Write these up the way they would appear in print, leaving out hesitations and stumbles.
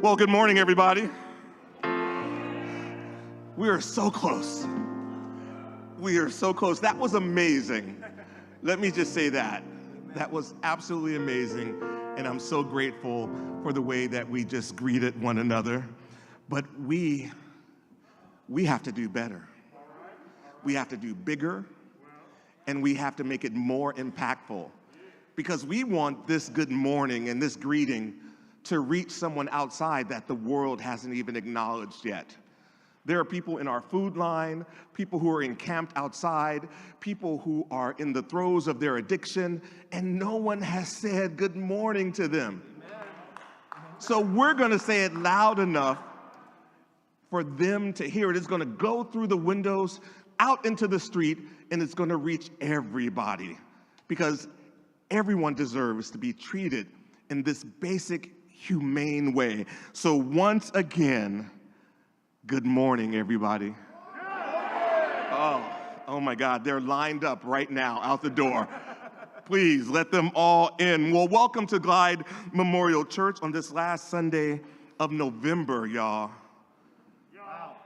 Well, good morning, everybody. We are so close. We are so close. That was amazing. Let me just say that. That was absolutely amazing, and I'm so grateful for the way that we just greeted one another. But we have to do better. We have to do bigger, and we have to make it more impactful, because we want this good morning and this greeting to reach someone outside that the world hasn't even acknowledged yet. There are people in our food line, people who are encamped outside, people who are in the throes of their addiction, and no one has said good morning to them. So we're going to say it loud enough for them to hear it. It's going to go through the windows, out into the street, and it's going to reach everybody, because everyone deserves to be treated in this basic, humane way. So once again, good morning, everybody. Oh my God, they're lined up right now out the door. Please let them all in. Well, welcome to Glide Memorial Church on this last Sunday of November, y'all.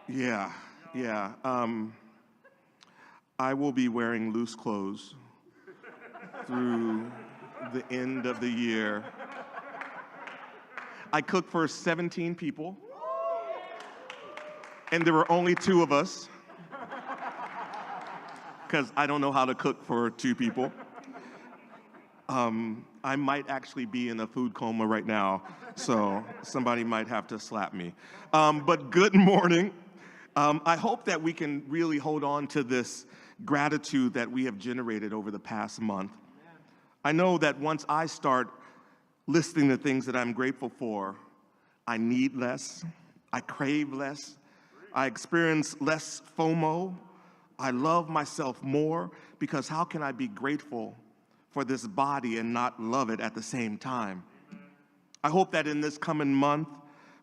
Yeah. I will be wearing loose clothes through the end of the year. I cooked for 17 people, and there were only 2 of us, because I don't know how to cook for 2 people. I might actually be in a food coma right now, so somebody might have to slap me. But good morning. I hope that we can really hold on to this gratitude that we have generated over the past month. I know that once I start listing the things that I'm grateful for, I need less, I crave less, I experience less FOMO, I love myself more, because how can I be grateful for this body and not love it at the same time? I hope that in this coming month,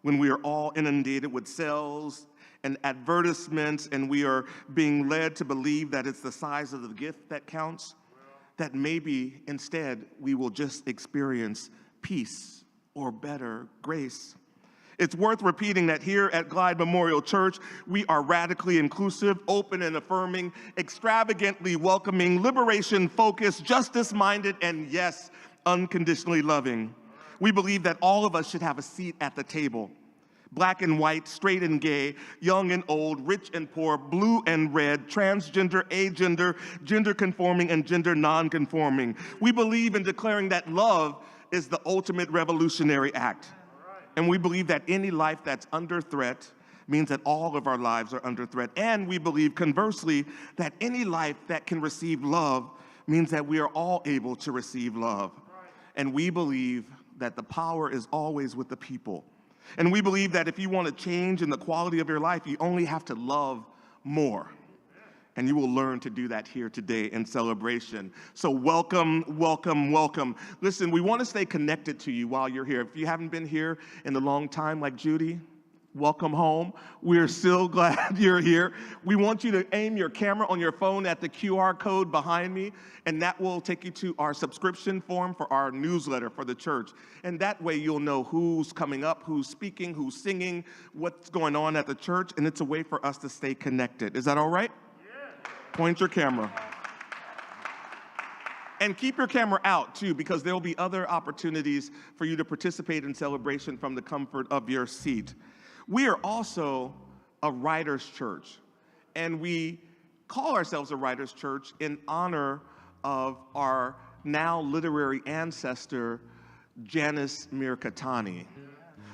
when we are all inundated with sales and advertisements, and we are being led to believe that it's the size of the gift that counts, that maybe instead we will just experience peace, or better, grace. It's worth repeating that here at Glide Memorial Church, we are radically inclusive, open and affirming, extravagantly welcoming, liberation-focused, justice-minded, and yes, unconditionally loving. We believe that all of us should have a seat at the table. Black and white, straight and gay, young and old, rich and poor, blue and red, transgender, agender, gender conforming, and gender non-conforming. We believe in declaring that love is the ultimate revolutionary act. And we believe that any life that's under threat means that all of our lives are under threat. And we believe, conversely, that any life that can receive love means that we are all able to receive love. And we believe that the power is always with the people. And we believe that if you want to change in the quality of your life, you only have to love more. And you will learn to do that here today in celebration. So welcome, welcome, welcome. Listen, we want to stay connected to you while you're here. If you haven't been here in a long time, like Judy, welcome home. We're so glad you're here. We want you to aim your camera on your phone at the QR code behind me, and that will take you to our subscription form for our newsletter for the church. And that way you'll know who's coming up, who's speaking, who's singing, what's going on at the church, and it's a way for us to stay connected. Is that all right? Point your camera. And keep your camera out, too, because there will be other opportunities for you to participate in celebration from the comfort of your seat. We are also a writer's church, and we call ourselves a writer's church in honor of our now literary ancestor, Janice Mirkatani.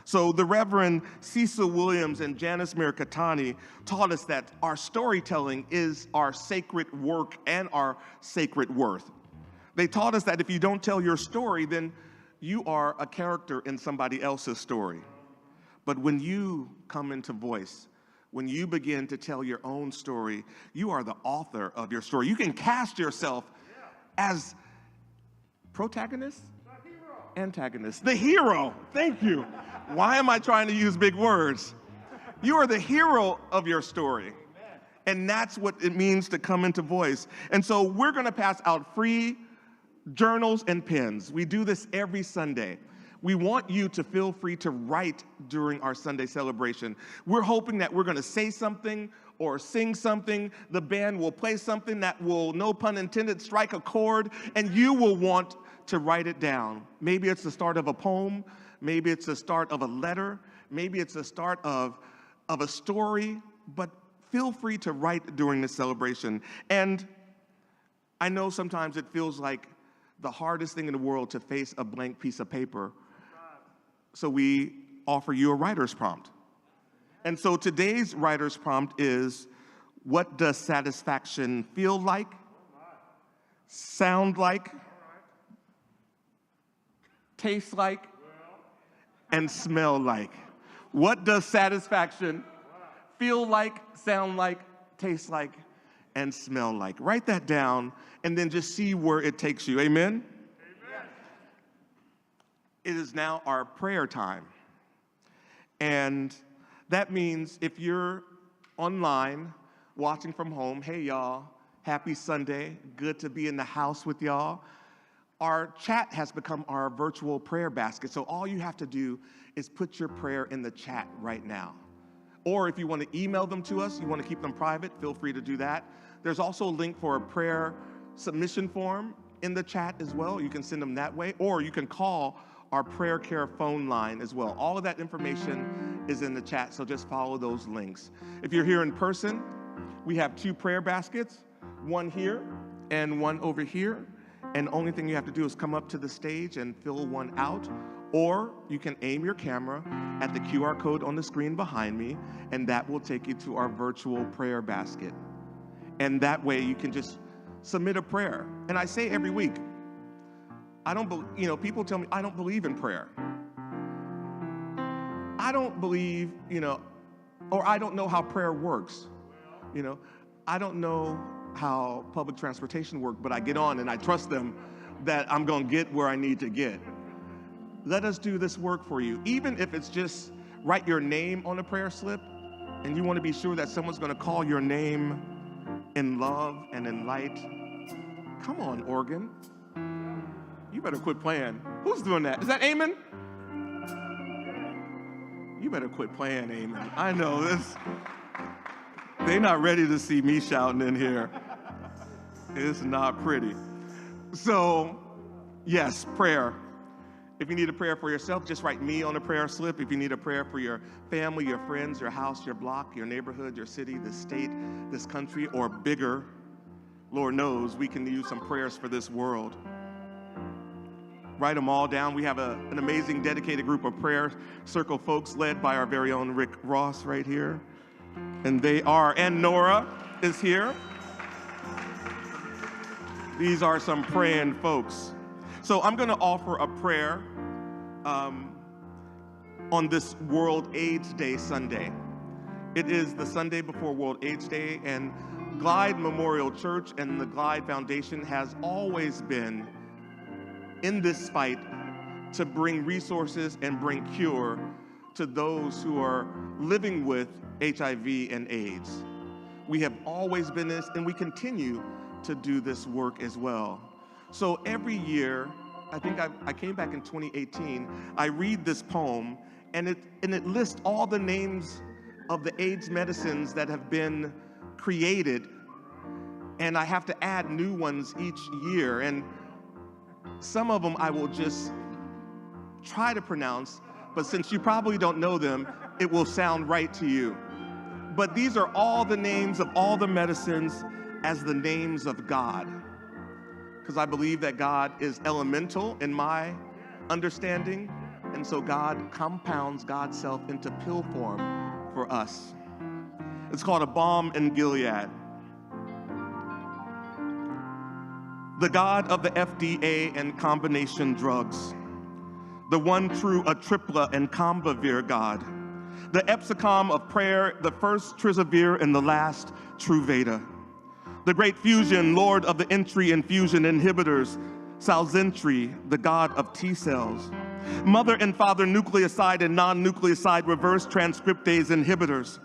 So the Reverend Cecil Williams and Janice Mirkatani taught us that our storytelling is our sacred work and our sacred worth. They taught us that if you don't tell your story, then you are a character in somebody else's story. But when you come into voice, when you begin to tell your own story, you are the author of your story. You can cast yourself as protagonist? Antagonist. The hero. Thank you. Why am I trying to use big words? You are the hero of your story. And that's what it means to come into voice. And so we're going to pass out free journals and pens. We do this every Sunday. we want you to feel free to write during our Sunday celebration. We're hoping that we're going to say something or sing something. The band will play something that will, no pun intended, strike a chord, and you will want to write it down. Maybe it's the start of a poem. Maybe it's the start of a letter. Maybe it's the start of a story, but feel free to write during this celebration. And I know sometimes it feels like the hardest thing in the world to face a blank piece of paper. So we offer you a writer's prompt. And so today's writer's prompt is, what does satisfaction feel like, sound like, taste like, and smell like? What does satisfaction feel like, sound like, taste like, and smell like? Write that down and then just see where it takes you. Amen? Amen. It is now our prayer time. And that means if you're online, watching from home, hey y'all, happy Sunday. Good to be in the house with y'all. Our chat has become our virtual prayer basket. So all you have to do is put your prayer in the chat right now. Or if you want to email them to us, you want to keep them private, feel free to do that. There's also a link for a prayer submission form in the chat as well. You can send them that way, or you can call our prayer care phone line as well. All of that information is in the chat, so just follow those links. If you're here in person, we have 2 prayer baskets, one here and one over here. And the only thing you have to do is come up to the stage and fill one out. Or you can aim your camera at the QR code on the screen behind me, and that will take you to our virtual prayer basket. And that way you can just submit a prayer. And I say every week, people tell me I don't believe in prayer. I don't believe, or I don't know how prayer works. I don't know how public transportation works, but I get on and I trust them that I'm going to get where I need to get. Let us do this work for you. Even if it's just write your name on a prayer slip, and you want to be sure that someone's going to call your name in love and in light. Come on, organ. You better quit playing. Who's doing that? Is that Amen? You better quit playing, Amen. I know this. They're not ready to see me shouting in here. It's not pretty. So, yes, prayer. If you need a prayer for yourself, just write me on a prayer slip. If you need a prayer for your family, your friends, your house, your block, your neighborhood, your city, this state, this country, or bigger, Lord knows we can use some prayers for this world. Write them all down. We have an amazing dedicated group of prayer circle folks led by our very own Rick Ross right here. And Nora is here. These are some praying folks. So I'm going to offer a prayer on this World AIDS Day Sunday. It is the Sunday before World AIDS Day, and Glide Memorial Church and the Glide Foundation has always been in this fight to bring resources and bring cure to those who are living with HIV and AIDS. We have always been this, and we continue to do this work as well. So every year, I think I came back in 2018, I read this poem, and it lists all the names of the AIDS medicines that have been created, and I have to add new ones each year. And some of them I will just try to pronounce, but since you probably don't know them, it will sound right to you. But these are all the names of all the medicines as the names of God. Because I believe that God is elemental in my understanding, and so God compounds God's self into pill form for us. It's called a balm in Gilead. The God of the FDA and combination drugs, the one true Atripla and Combivir God, the Epsicom of prayer, the first Trizavir and the last Truvada, the great fusion, Lord of the entry and fusion inhibitors, Salzentry, the God of T cells, mother and father nucleoside and non-nucleoside reverse transcriptase inhibitors,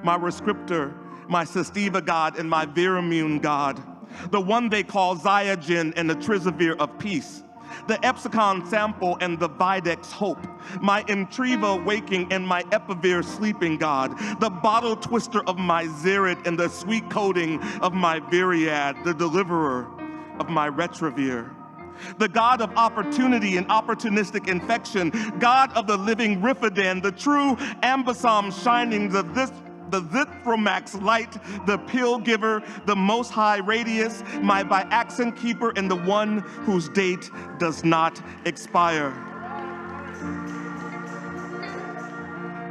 my Rescriptor, my Cystiva God, and my Viramune God, the one they call Ziagen and the Trizavir of peace, the Epsicon sample and the Videx hope, my Intriva waking and my Epivir sleeping, God, the bottle twister of my Zerid and the sweet coating of my Viriad, the deliverer of my Retrovir, the God of opportunity and opportunistic infection, God of the living Rifadan, the true Ambisam shining, the Zithromax light, the pill giver, the most high radius, my Biaxin keeper, and the one whose date does not expire.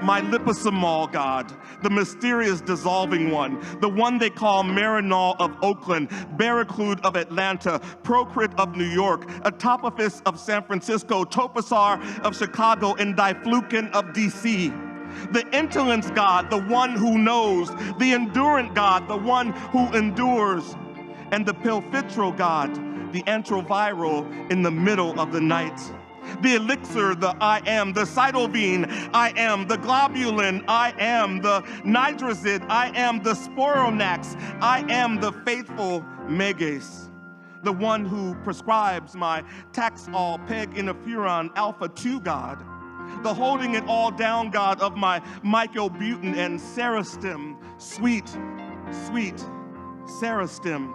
My liposomol God, the mysterious dissolving one, the one they call Marinol of Oakland, Barraclude of Atlanta, Procrit of New York, Atopophis of San Francisco, Topazar of Chicago, and Diflucan of DC. The indolence God, the one who knows, the endurant God, the one who endures, and the Pilfitro God, the antiviral in the middle of the night. The elixir, the I am, the cytovine, I am, the globulin, I am, the nitrazid, I am, the sporonax, I am the faithful megas, the one who prescribes my Taxol, peg interferon, alpha 2 God, the holding it all down God of my mycobutin and serostim, sweet, sweet serostim.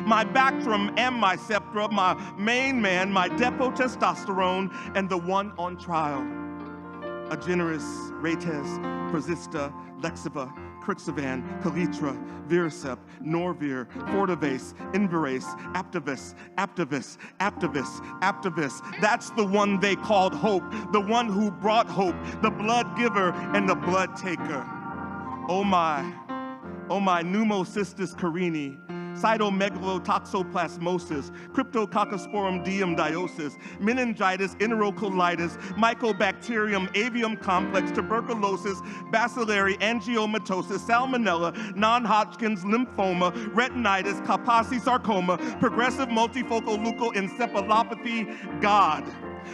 My Bactrim and my Septra, my main man, my depot testosterone, and the one on trial. A generous Rates, Persista, Lexiva, Crixavan, Calitra, Vircept, Norvir, Fortivase, Inverase, Aptavis. That's the one they called hope, the one who brought hope, the blood giver and the blood taker. Oh my pneumocystis carini, cytomegalotoxoplasmosis, cryptococcosporum diamdiosis, meningitis, enterocolitis, mycobacterium, avium complex, tuberculosis, bacillary angiomatosis, salmonella, non-Hodgkin's lymphoma, retinitis, Kaposi sarcoma, progressive multifocal leukoencephalopathy, God.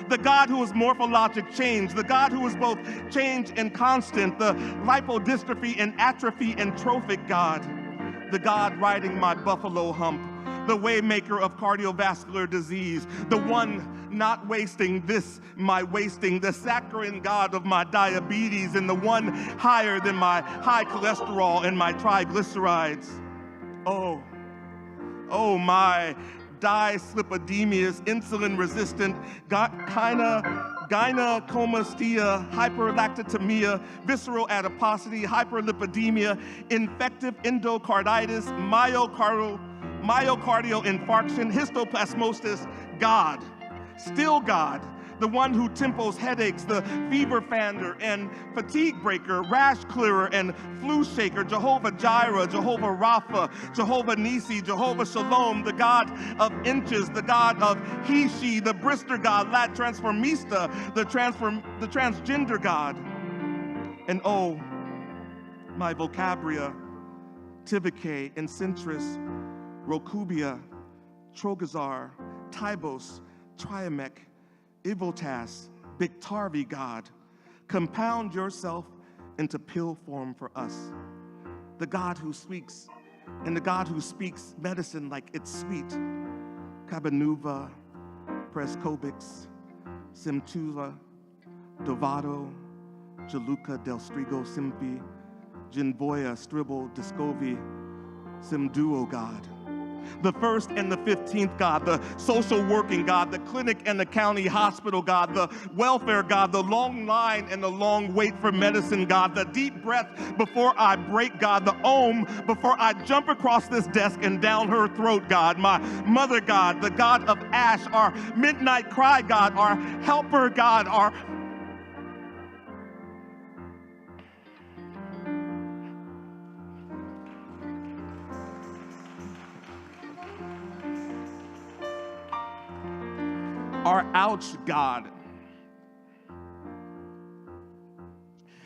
The God who is morphologic change, the God who is both change and constant, the lipodystrophy and atrophy and trophic God. The God riding my buffalo hump, the waymaker of cardiovascular disease, the one not wasting this, my wasting, the saccharine God of my diabetes, and the one higher than my high cholesterol and my triglycerides. Oh my dyslipidemias, insulin-resistant, gynecomastia, hyperlactatemia, visceral adiposity, hyperlipidemia, infective endocarditis, myocardial infarction, histoplasmosis, God, still God, the one who tempos headaches, the fever fander and fatigue breaker, rash clearer and flu shaker, Jehovah Jireh, Jehovah Rapha, Jehovah Nisi, Jehovah Shalom, the God of inches, the God of he, she, the brister God, lat transformista, the transgender God. And oh, my vocabria, Tivicae, Incentris, Rocubia, Trogazar, Tybos, Triamec, Ivotas, Biktarvi, God, compound yourself into pill form for us. The God who speaks, and the God who speaks medicine like it's sweet. Cabenuva, Prescobix, Simtula, Dovato, Jaluca del Strigo Simpi, Ginvoya, Stribble, Discovi, Simduo, God. The first and the 15th God, the social working God, the clinic and the county hospital God, the welfare God, the long line and the long wait for medicine God, the deep breath before I break God, the Om before I jump across this desk and down her throat God, my mother God, the God of ash, our midnight cry God, our helper God, our ouch God.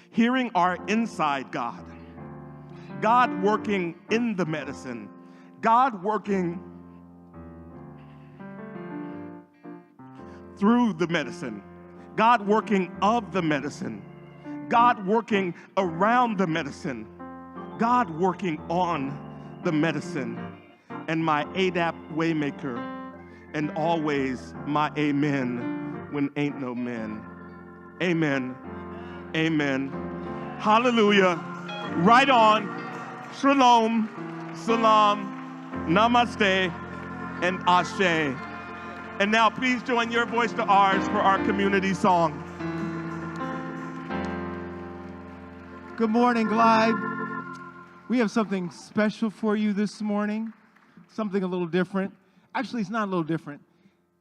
Hearing our inside God. God working in the medicine. God working through the medicine. God working of the medicine. God working around the medicine. God working on the medicine. And my ADAP waymaker, and always my amen when ain't no men. Amen. Amen. Hallelujah. Right on. Shalom. Salam. Namaste. And Ashe. And now please join your voice to ours for our community song. Good morning, Glide. We have something special for you this morning, something a little different. Actually, it's not a little different.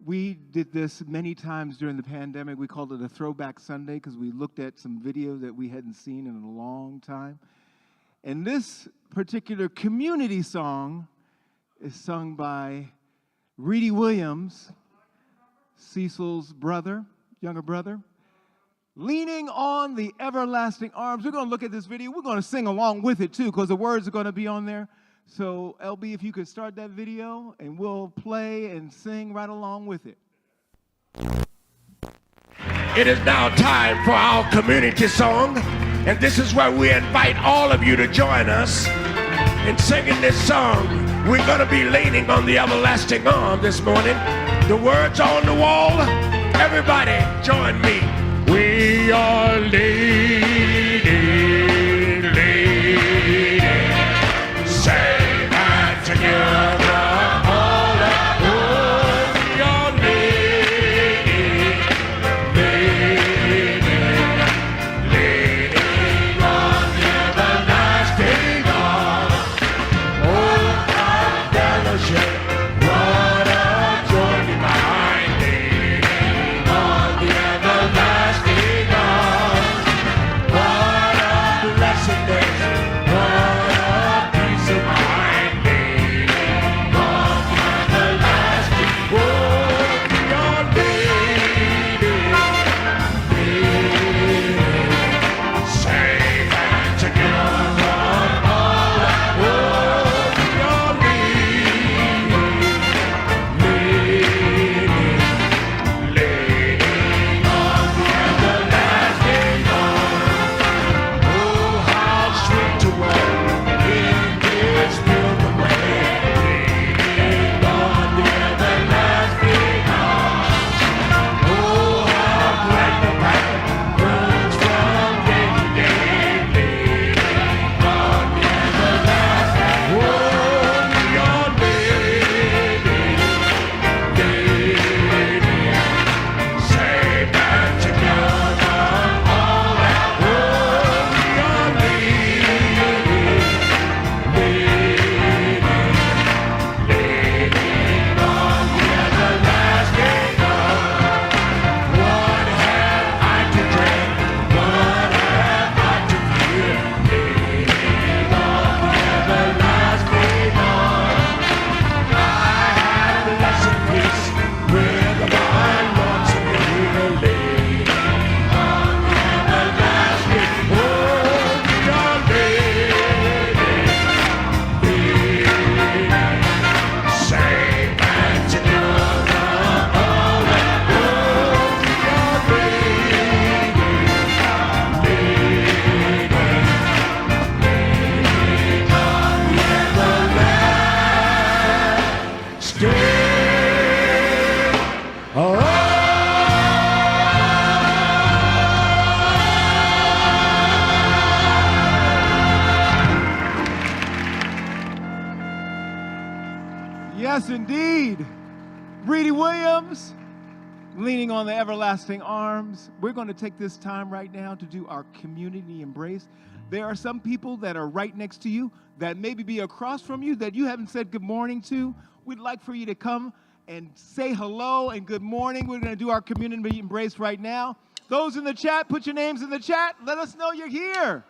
We did this many times during the pandemic. We called it a Throwback Sunday because we looked at some video that we hadn't seen in a long time. And this particular community song is sung by Reedy Williams, Cecil's brother, younger brother, leaning on the everlasting arms. We're going to look at this video. We're going to sing along with it, too, because the words are going to be on there. So, LB, if you could start that video, and we'll play and sing right along with it. It is now time for our community song, and this is where we invite all of you to join us in singing this song. We're going to be leaning on the everlasting arm this morning. The words are on the wall. Everybody, join me. We are leaning, say that together. All at once. We are leaning on the everlasting arm. Oh, our fellowship, what a joy divine, leaning on the everlasting arm. What a blessing is, what a peace of mind, leaning on the everlasting. Oh, we are leaning, safe and together. All at once. We are leaning on the everlasting arm. Oh, how sweet to walk in His pilgrim way, leaning on the everlasting arm. Oh, how bright the path runs from day to day, leaning on the everlasting. Oh, we are leaning, safe and together. All at once. We are leaning on the everlasting arm. What have I to dread? What have I to fear? Leaning on the everlasting arm. I have blessed peace with my Lord Savior, leaning on the everlasting. Oh, we are leaning, safe and together. All at once. We are leaning on the everlasting. Yes, indeed. Reedy Williams, leaning on the everlasting arms. We're going to take this time right now to do our community embrace. There are some people that are right next to you that maybe be across from you that you haven't said good morning to. We'd like for you to come and say hello and good morning. We're going to do our community embrace right now. Those in the chat, put your names in the chat. Let us know you're here.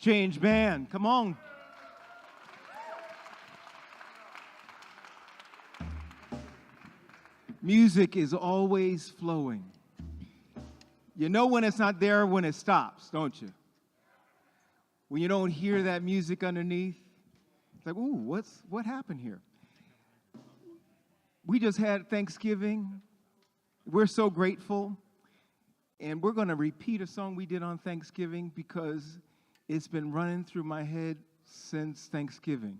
Change Band. Come on. Music is always flowing. You know when it's not there when it stops, don't you? When you don't hear that music underneath, it's like, ooh, what happened here? We just had Thanksgiving. We're so grateful. And we're going to repeat a song we did on Thanksgiving because it's been running through my head since Thanksgiving.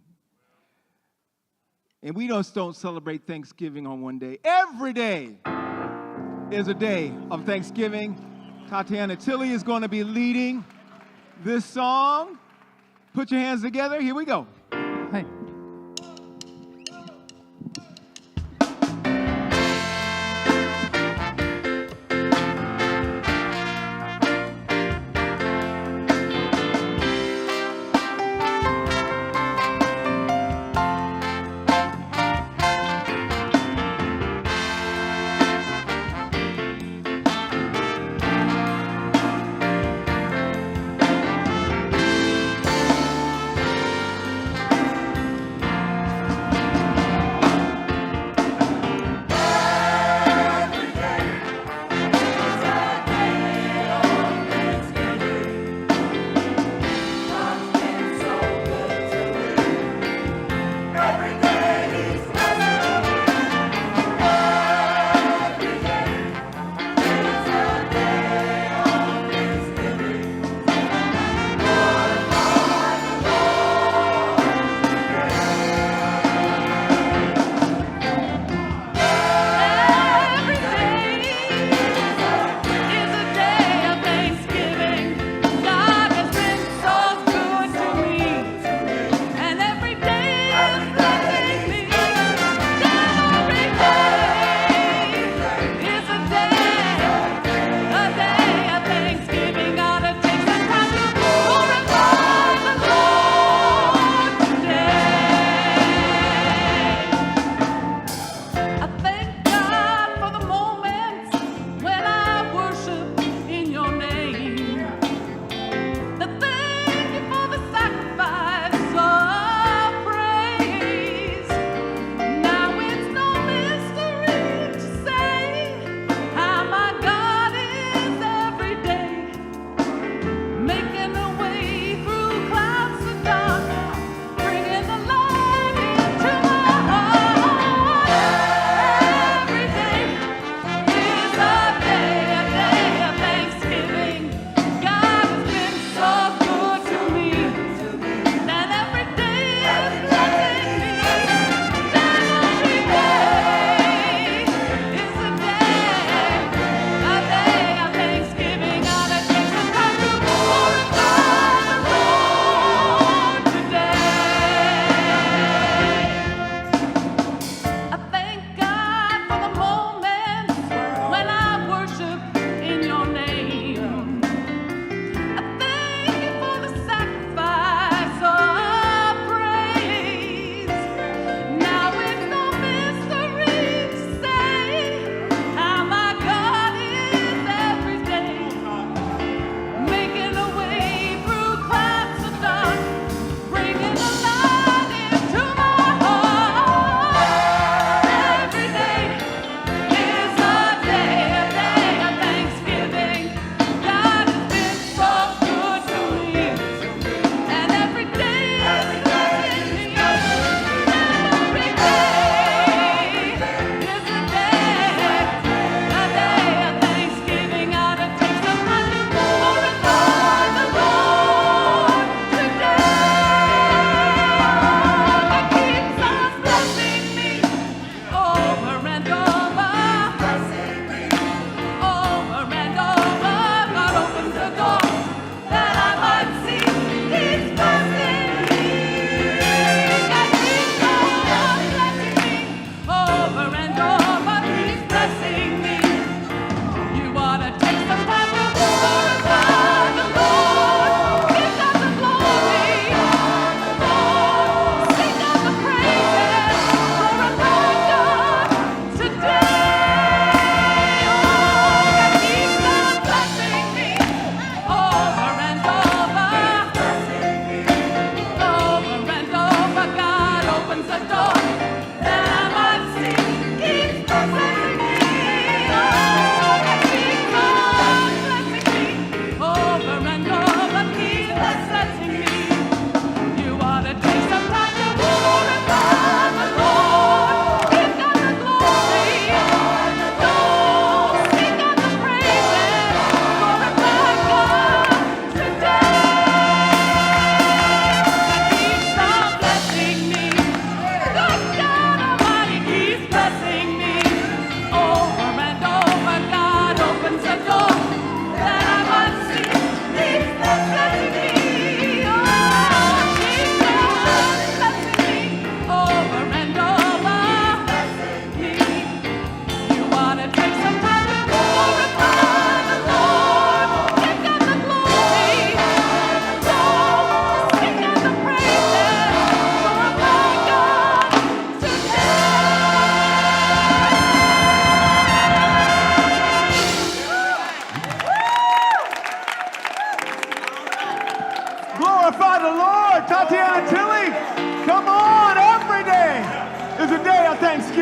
And we don't celebrate Thanksgiving on one day. Every day is a day of Thanksgiving. Tatiana Tilley is going to be leading this song. Put your hands together. Here we go. Hey.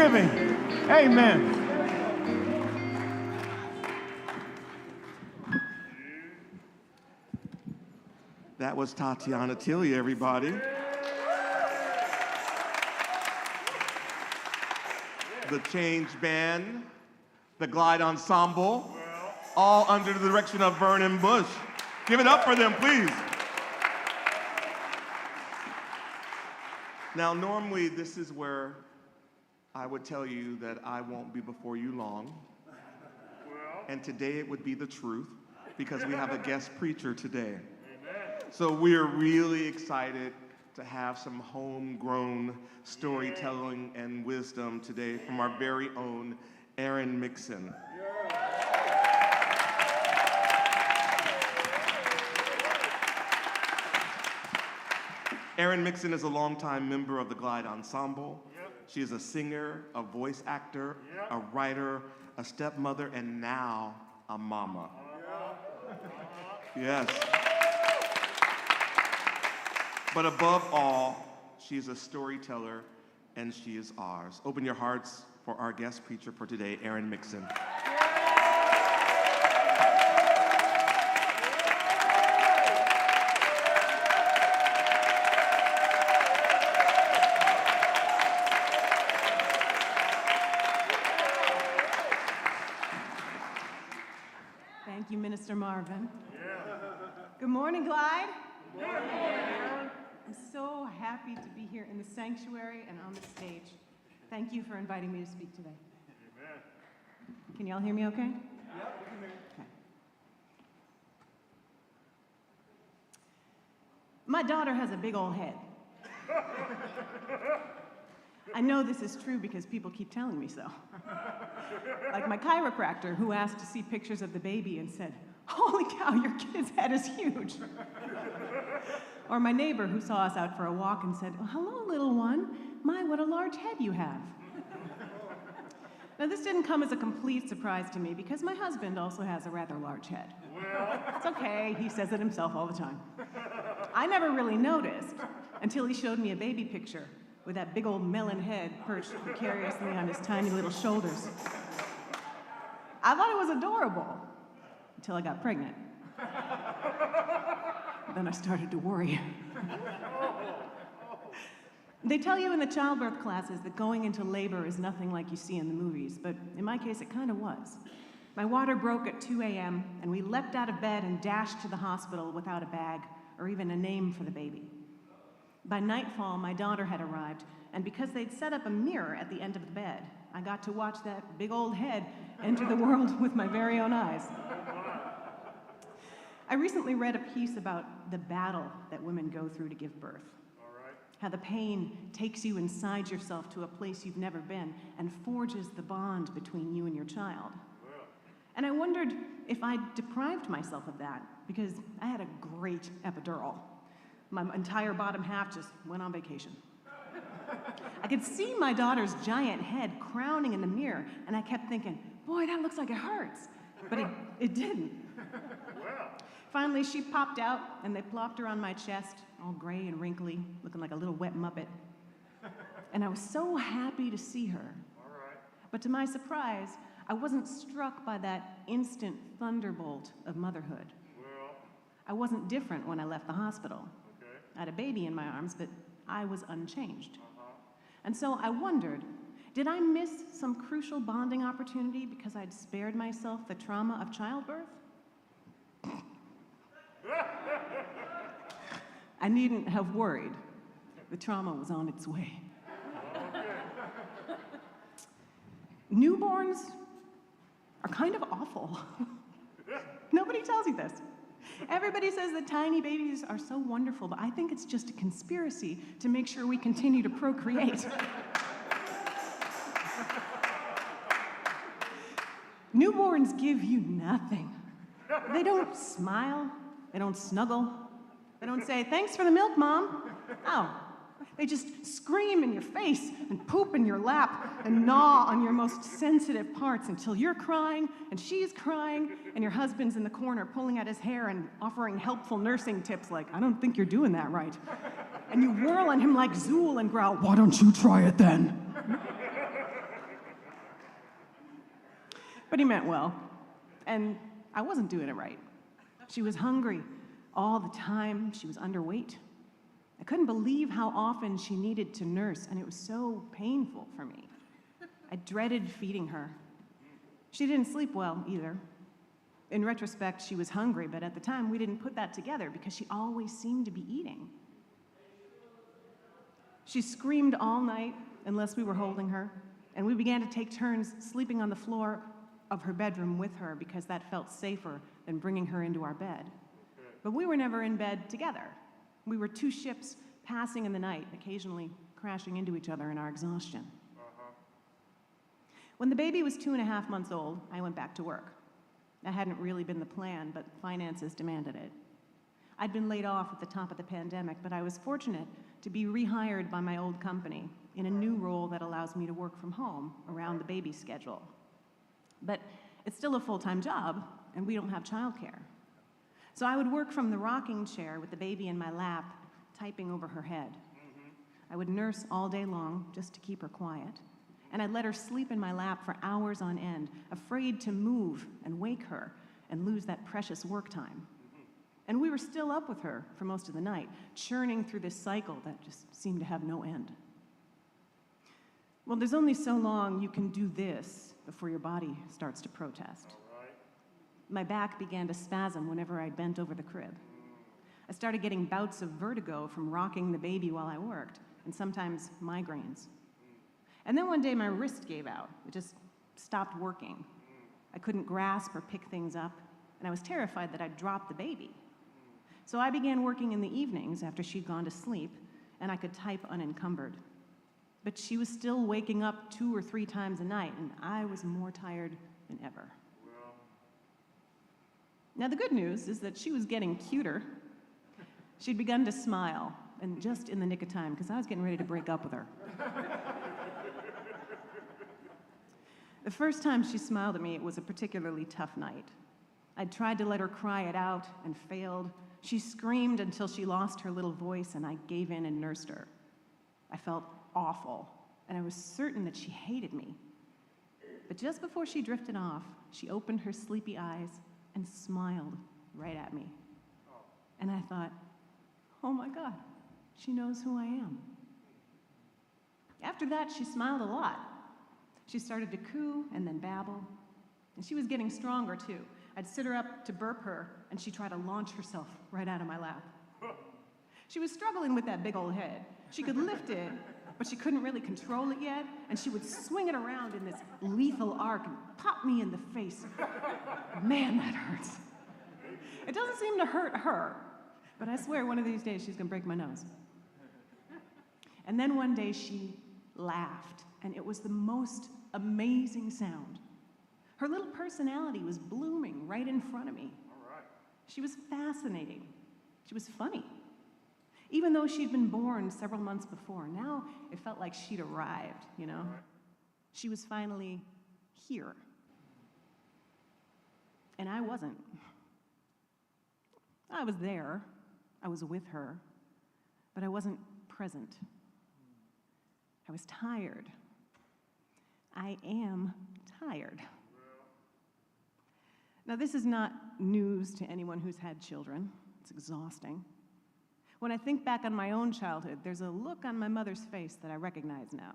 Thanksgiving. Amen. That was Tatiana Tilly, everybody. The Change Band, the Glide Ensemble, all under the direction of Vernon Bush. Give it up for them, please. Now, normally this is where I would tell you that I won't be before you long. And today it would be the truth because we have a guest preacher today. So we're really excited to have some homegrown storytelling and wisdom today from our very own Aaron Mixon. Aaron Mixon is a longtime member of the Glide Ensemble. She is a singer, a voice actor, a writer, a stepmother, and now a mama. Yes. But above all, she is a storyteller, and she is ours. Open your hearts for our guest preacher for today, Aaron Mixon. Thank you, Minister Marvin. Good morning, Glide. Good morning. I'm so happy to be here in the sanctuary and on the stage. Thank you for inviting me to speak today. Amen. Can y'all hear me okay? Yep, we can hear you. Okay. My daughter has a big old head. I know this is true because people keep telling me so. Like my chiropractor who asked to see pictures of the baby and said, "Holy cow, your kid's head is huge." Or my neighbor who saw us out for a walk and said, "Oh, hello, little one. My, what a large head you have." Now, this didn't come as a complete surprise to me because my husband also has a rather large head. It's okay, he says it himself all the time. I never really noticed until he showed me a baby picture with that big old melon head perched precariously on his tiny little shoulders. I thought it was adorable until I got pregnant. Then I started to worry. They tell you in the childbirth classes that going into labor is nothing like you see in the movies, but in my case, it kind of was. My water broke at 2 a.m., and we leapt out of bed and dashed to the hospital without a bag or even a name for the baby. By nightfall, my daughter had arrived, and because they'd set up a mirror at the end of the bed, I got to watch that big old head enter the world with my very own eyes. I recently read a piece about the battle that women go through to give birth. How the pain takes you inside yourself to a place you've never been and forges the bond between you and your child. And I wondered if I'd deprived myself of that because I had a great epidural. My entire bottom half just went on vacation. I could see my daughter's giant head crowning in the mirror, and I kept thinking, boy, that looks like it hurts. But it didn't. Finally, she popped out, and they plopped her on my chest, all gray and wrinkly, looking like a little wet Muppet. And I was so happy to see her. But to my surprise, I wasn't struck by that instant thunderbolt of motherhood. I wasn't different when I left the hospital. I had a baby in my arms, but I was unchanged. And so I wondered, did I miss some crucial bonding opportunity because I'd spared myself the trauma of childbirth? I needn't have worried. The trauma was on its way. Newborns are kind of awful. Nobody tells you this. Everybody says that tiny babies are so wonderful, but I think it's just a conspiracy to make sure we continue to procreate. Newborns give you nothing. They don't smile. They don't snuggle. They don't say, "Thanks for the milk, Mom." Oh, they just scream in your face and poop in your lap and gnaw on your most sensitive parts until you're crying and she's crying and your husband's in the corner pulling at his hair and offering helpful nursing tips like, "I don't think you're doing that right." And you whirl on him like Zool and growl, "Why don't you try it then?" But he meant well. And I wasn't doing it right. She was hungry all the time. She was underweight. I couldn't believe how often she needed to nurse, and it was so painful for me. I dreaded feeding her. She didn't sleep well either. In retrospect, she was hungry, but at the time we didn't put that together because she always seemed to be eating. She screamed all night unless we were holding her, and we began to take turns sleeping on the floor of her bedroom with her because that felt safer than bringing her into our bed. But we were never in bed together. We were two ships passing in the night, occasionally crashing into each other in our exhaustion. When the baby was 2.5 months old, I went back to work. That hadn't really been the plan, but finances demanded it. I'd been laid off at the top of the pandemic, but I was fortunate to be rehired by my old company in a new role that allows me to work from home around the baby schedule. But it's still a full-time job, and we don't have childcare. So I would work from the rocking chair with the baby in my lap, typing over her head. I would nurse all day long just to keep her quiet. And I'd let her sleep in my lap for hours on end, afraid to move and wake her and lose that precious work time. And we were still up with her for most of the night, churning through this cycle that just seemed to have no end. Well, there's only so long you can do this before your body starts to protest. My back began to spasm whenever I bent over the crib. I started getting bouts of vertigo from rocking the baby while I worked, and sometimes migraines. And then one day my wrist gave out. It just stopped working. I couldn't grasp or pick things up, and I was terrified that I'd drop the baby. So I began working in the evenings after she'd gone to sleep, and I could type unencumbered. But she was still waking up 2 or 3 times a night, and I was more tired than ever. Now, the good news is that she was getting cuter. She'd begun to smile, and just in the nick of time, because I was getting ready to break up with her. The first time she smiled at me, it was a particularly tough night. I'd tried to let her cry it out and failed. She screamed until she lost her little voice, and I gave in and nursed her. I felt awful, and I was certain that she hated me. But just before she drifted off, she opened her sleepy eyes and smiled right at me. And I thought, oh my God, she knows who I am. After that, she smiled a lot. She started to coo and then babble, and she was getting stronger too. I'd sit her up to burp her, and she'd try to launch herself right out of my lap. She was struggling with that big old head. She could lift it, but she couldn't really control it yet, and she would swing it around in this lethal arc and pop me in the face. Man, that hurts. It doesn't seem to hurt her, but I swear one of these days she's gonna break my nose. And then one day she laughed, and it was the most amazing sound. Her little personality was blooming right in front of me. She was fascinating. She was funny. Even though she'd been born several months before, now it felt like she'd arrived, you know? She was finally here. And I wasn't. I was there. I was with her. But I wasn't present. I was tired. I am tired. Now, this is not news to anyone who's had children. It's exhausting. When I think back on my own childhood, there's a look on my mother's face that I recognize now.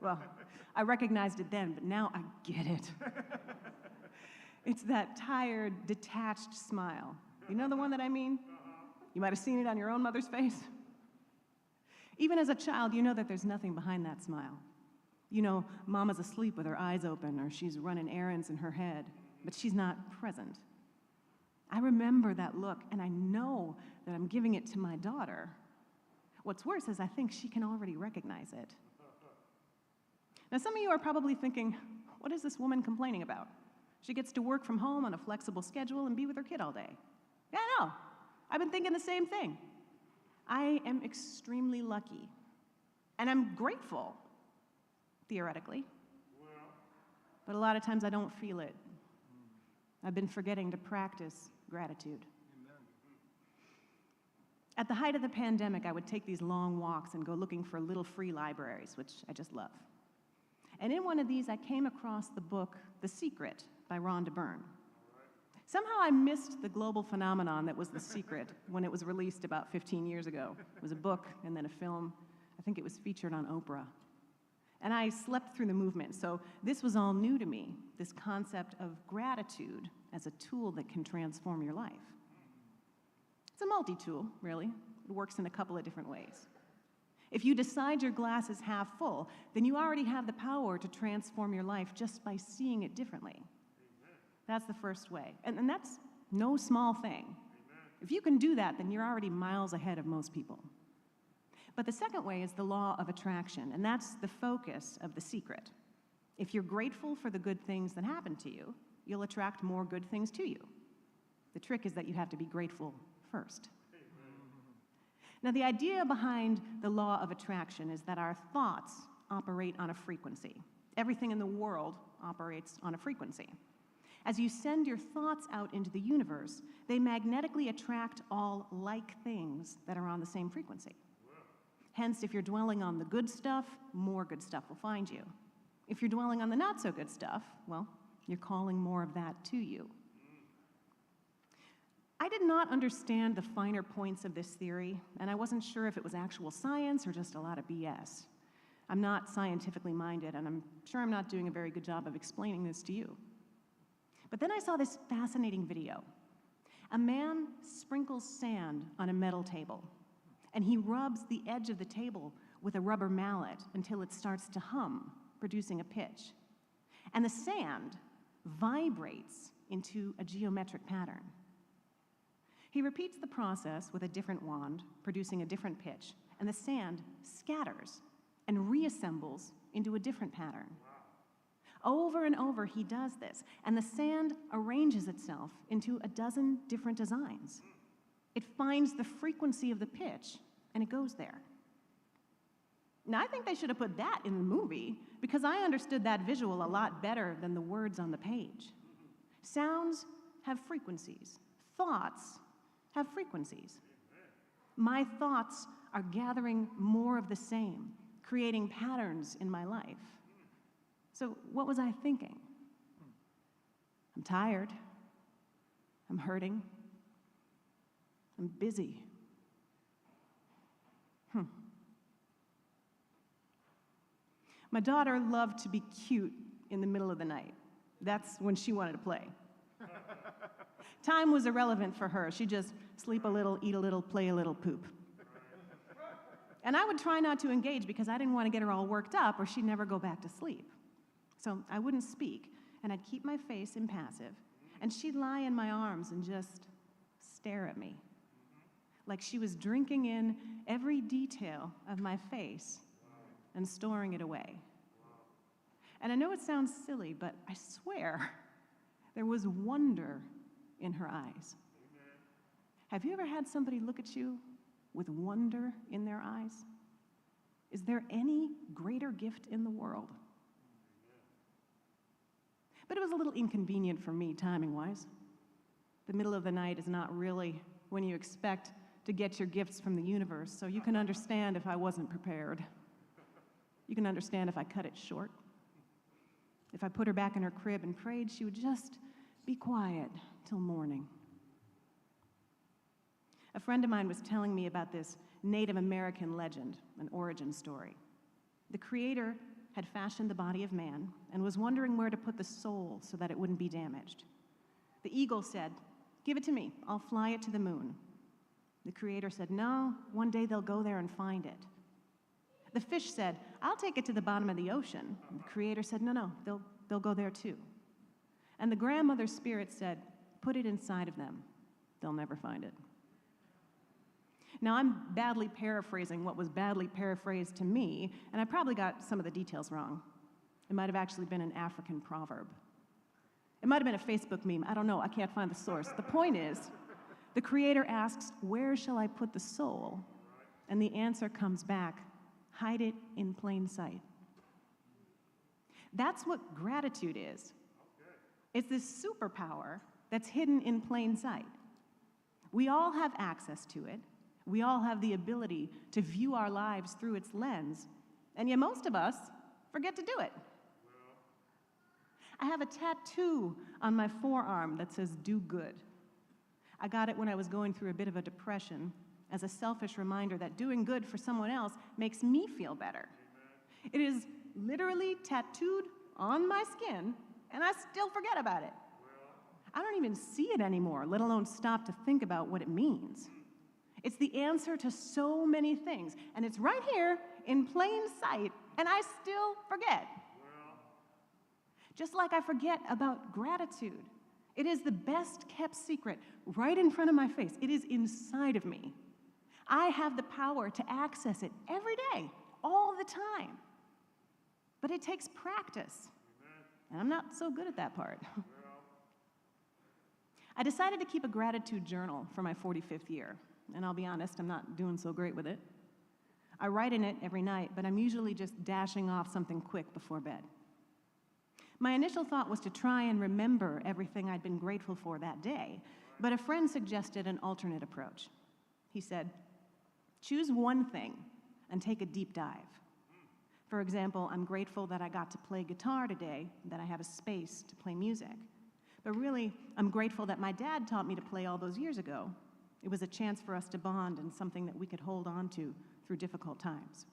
Well, I recognized it then, but now I get it. It's that tired, detached smile. You know the one that I mean? You might have seen it on your own mother's face. Even as a child, you know that there's nothing behind that smile. You know, Mama's asleep with her eyes open, or she's running errands in her head, but she's not present. I remember that look, and I know that I'm giving it to my daughter. What's worse is I think she can already recognize it. Now, some of you are probably thinking, what is this woman complaining about? She gets to work from home on a flexible schedule and be with her kid all day. Yeah, I know. I've been thinking the same thing. I am extremely lucky, and I'm grateful, theoretically. But a lot of times I don't feel it. I've been forgetting to practice gratitude. At the height of the pandemic, I would take these long walks and go looking for little free libraries, which I just love. And in one of these, I came across the book The Secret by Rhonda Byrne. Somehow I missed the global phenomenon that was The Secret when it was released about 15 years ago. It was a book and then a film. I think it was featured on Oprah. And I slept through the movement, so this was all new to me, this concept of gratitude as a tool that can transform your life. It's a multi-tool, really. It works in a couple of different ways. If you decide your glass is half full, then you already have the power to transform your life just by seeing it differently. That's the first way. And that's no small thing. If you can do that, then you're already miles ahead of most people. But the second way is the law of attraction, and that's the focus of The Secret. If you're grateful for the good things that happen to you, you'll attract more good things to you. The trick is that you have to be grateful first. Now, the idea behind the law of attraction is that our thoughts operate on a frequency. Everything in the world operates on a frequency. As you send your thoughts out into the universe, they magnetically attract all like things that are on the same frequency. Hence, if you're dwelling on the good stuff, more good stuff will find you. If you're dwelling on the not so good stuff, well, you're calling more of that to you. I did not understand the finer points of this theory, and I wasn't sure if it was actual science or just a lot of BS. I'm not scientifically minded, and I'm sure I'm not doing a very good job of explaining this to you. But then I saw this fascinating video. A man sprinkles sand on a metal table, and he rubs the edge of the table with a rubber mallet until it starts to hum, producing a pitch. And the sand vibrates into a geometric pattern. He repeats the process with a different wand, producing a different pitch, and the sand scatters and reassembles into a different pattern. Over and over, he does this, and the sand arranges itself into a dozen different designs. It finds the frequency of the pitch, and it goes there. Now, I think they should have put that in the movie, because I understood that visual a lot better than the words on the page. Sounds have frequencies. Thoughts have frequencies. My thoughts are gathering more of the same, creating patterns in my life. So what was I thinking? I'm tired. I'm hurting. I'm busy. My daughter loved to be cute in the middle of the night. That's when she wanted to play. Time was irrelevant for her. She'd just sleep a little, eat a little, play a little, poop. And I would try not to engage because I didn't want to get her all worked up or she'd never go back to sleep. So I wouldn't speak, and I'd keep my face impassive, and she'd lie in my arms and just stare at me, like she was drinking in every detail of my face and storing it away. And I know it sounds silly, but I swear there was wonder in her eyes. Have you ever had somebody look at you with wonder in their eyes? Is there any greater gift in the world? But it was a little inconvenient for me, timing-wise. The middle of the night is not really when you expect to get your gifts from the universe, so you can understand if I wasn't prepared. You can understand if I cut it short. If I put her back in her crib and prayed she would just be quiet till morning. A friend of mine was telling me about this Native American legend, an origin story. The Creator had fashioned the body of man and was wondering where to put the soul so that it wouldn't be damaged. The eagle said, "Give it to me, I'll fly it to the moon." The Creator said, "No, one day they'll go there and find it." The fish said, "I'll take it to the bottom of the ocean." And the Creator said, "No, they'll go there too." And the grandmother spirit said, "Put it inside of them, they'll never find it." Now, I'm badly paraphrasing what was badly paraphrased to me, and I probably got some of the details wrong. It might have actually been an African proverb. It might have been a Facebook meme. I don't know. I can't find the source. The point is, the Creator asks, "Where shall I put the soul?" And the answer comes back, "Hide it in plain sight." That's what gratitude is. It's this superpower that's hidden in plain sight. We all have access to it. We all have the ability to view our lives through its lens, and yet most of us forget to do it. I have a tattoo on my forearm that says, "Do good." I got it when I was going through a bit of a depression as a selfish reminder that doing good for someone else makes me feel better. It is literally tattooed on my skin, and I still forget about it. I don't even see it anymore, let alone stop to think about what it means. It's the answer to so many things, and it's right here in plain sight, and I still forget. Just like I forget about gratitude. It is the best kept secret right in front of my face. It is inside of me. I have the power to access it every day, all the time. But it takes practice, and I'm not so good at that part. I decided to keep a gratitude journal for my 45th year, and I'll be honest, I'm not doing so great with it. I write in it every night, but I'm usually just dashing off something quick before bed. My initial thought was to try and remember everything I'd been grateful for that day, but a friend suggested an alternate approach. He said, choose one thing and take a deep dive. For example, I'm grateful that I got to play guitar today, that I have a space to play music. But really, I'm grateful that my dad taught me to play all those years ago. It was a chance for us to bond and something that we could hold on to through difficult times.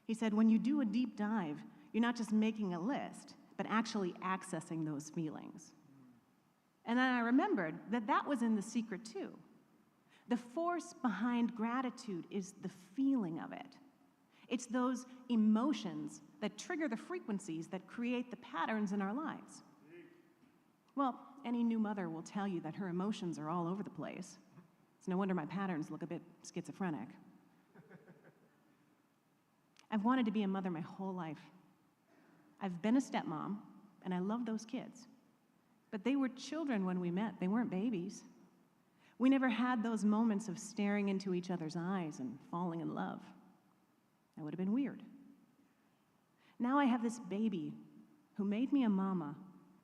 He said, when you do a deep dive, you're not just making a list, but actually accessing those feelings. And then I remembered that that was in The Secret too. The force behind gratitude is the feeling of it. It's those emotions that trigger the frequencies that create the patterns in our lives. Well, any new mother will tell you that her emotions are all over the place. It's no wonder my patterns look a bit schizophrenic. I've wanted to be a mother my whole life. I've been a stepmom, and I love those kids. But they were children when we met. They weren't babies. We never had those moments of staring into each other's eyes and falling in love. That would have been weird. Now I have this baby who made me a mama,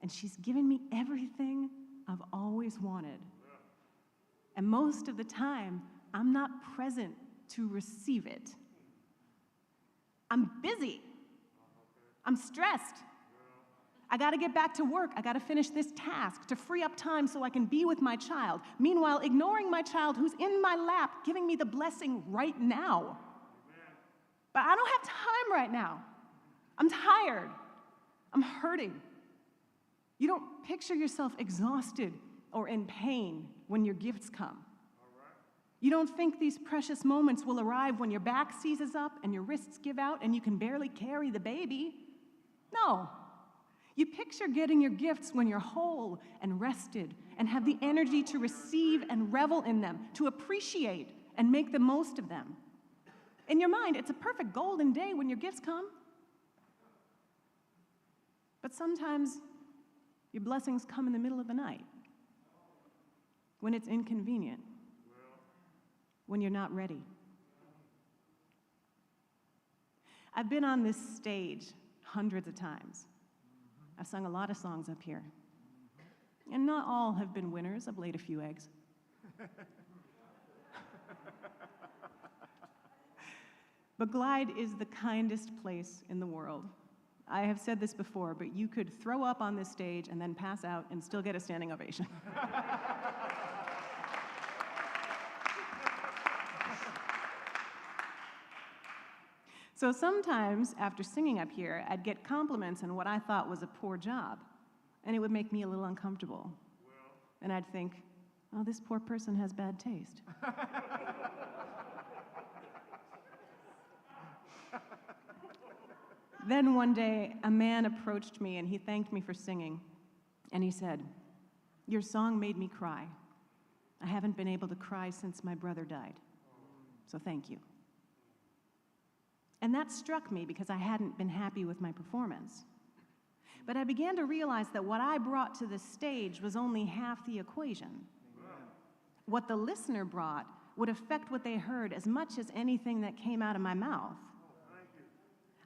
and she's given me everything I've always wanted. And most of the time, I'm not present to receive it. I'm busy. I'm stressed. I gotta get back to work. I gotta finish this task to free up time so I can be with my child. Meanwhile, ignoring my child who's in my lap, giving me the blessing right now. But I don't have time right now. I'm tired. I'm hurting. You don't picture yourself exhausted or in pain when your gifts come. You don't think these precious moments will arrive when your back seizes up and your wrists give out and you can barely carry the baby. No. You picture getting your gifts when you're whole and rested and have the energy to receive and revel in them, to appreciate and make the most of them. In your mind, it's a perfect golden day when your gifts come. But sometimes your blessings come in the middle of the night, when it's inconvenient, when you're not ready. I've been on this stage hundreds of times. I've sung a lot of songs up here. And not all have been winners. I've laid a few eggs. But Glide is the kindest place in the world. I have said this before, but you could throw up on this stage and then pass out and still get a standing ovation. So sometimes, after singing up here, I'd get compliments on what I thought was a poor job, and it would make me a little uncomfortable. And I'd think, oh, this poor person has bad taste. Then one day, a man approached me, and he thanked me for singing, and he said, your song made me cry. I haven't been able to cry since my brother died, so thank you. And that struck me because I hadn't been happy with my performance. But I began to realize that what I brought to the stage was only half the equation. What the listener brought would affect what they heard as much as anything that came out of my mouth.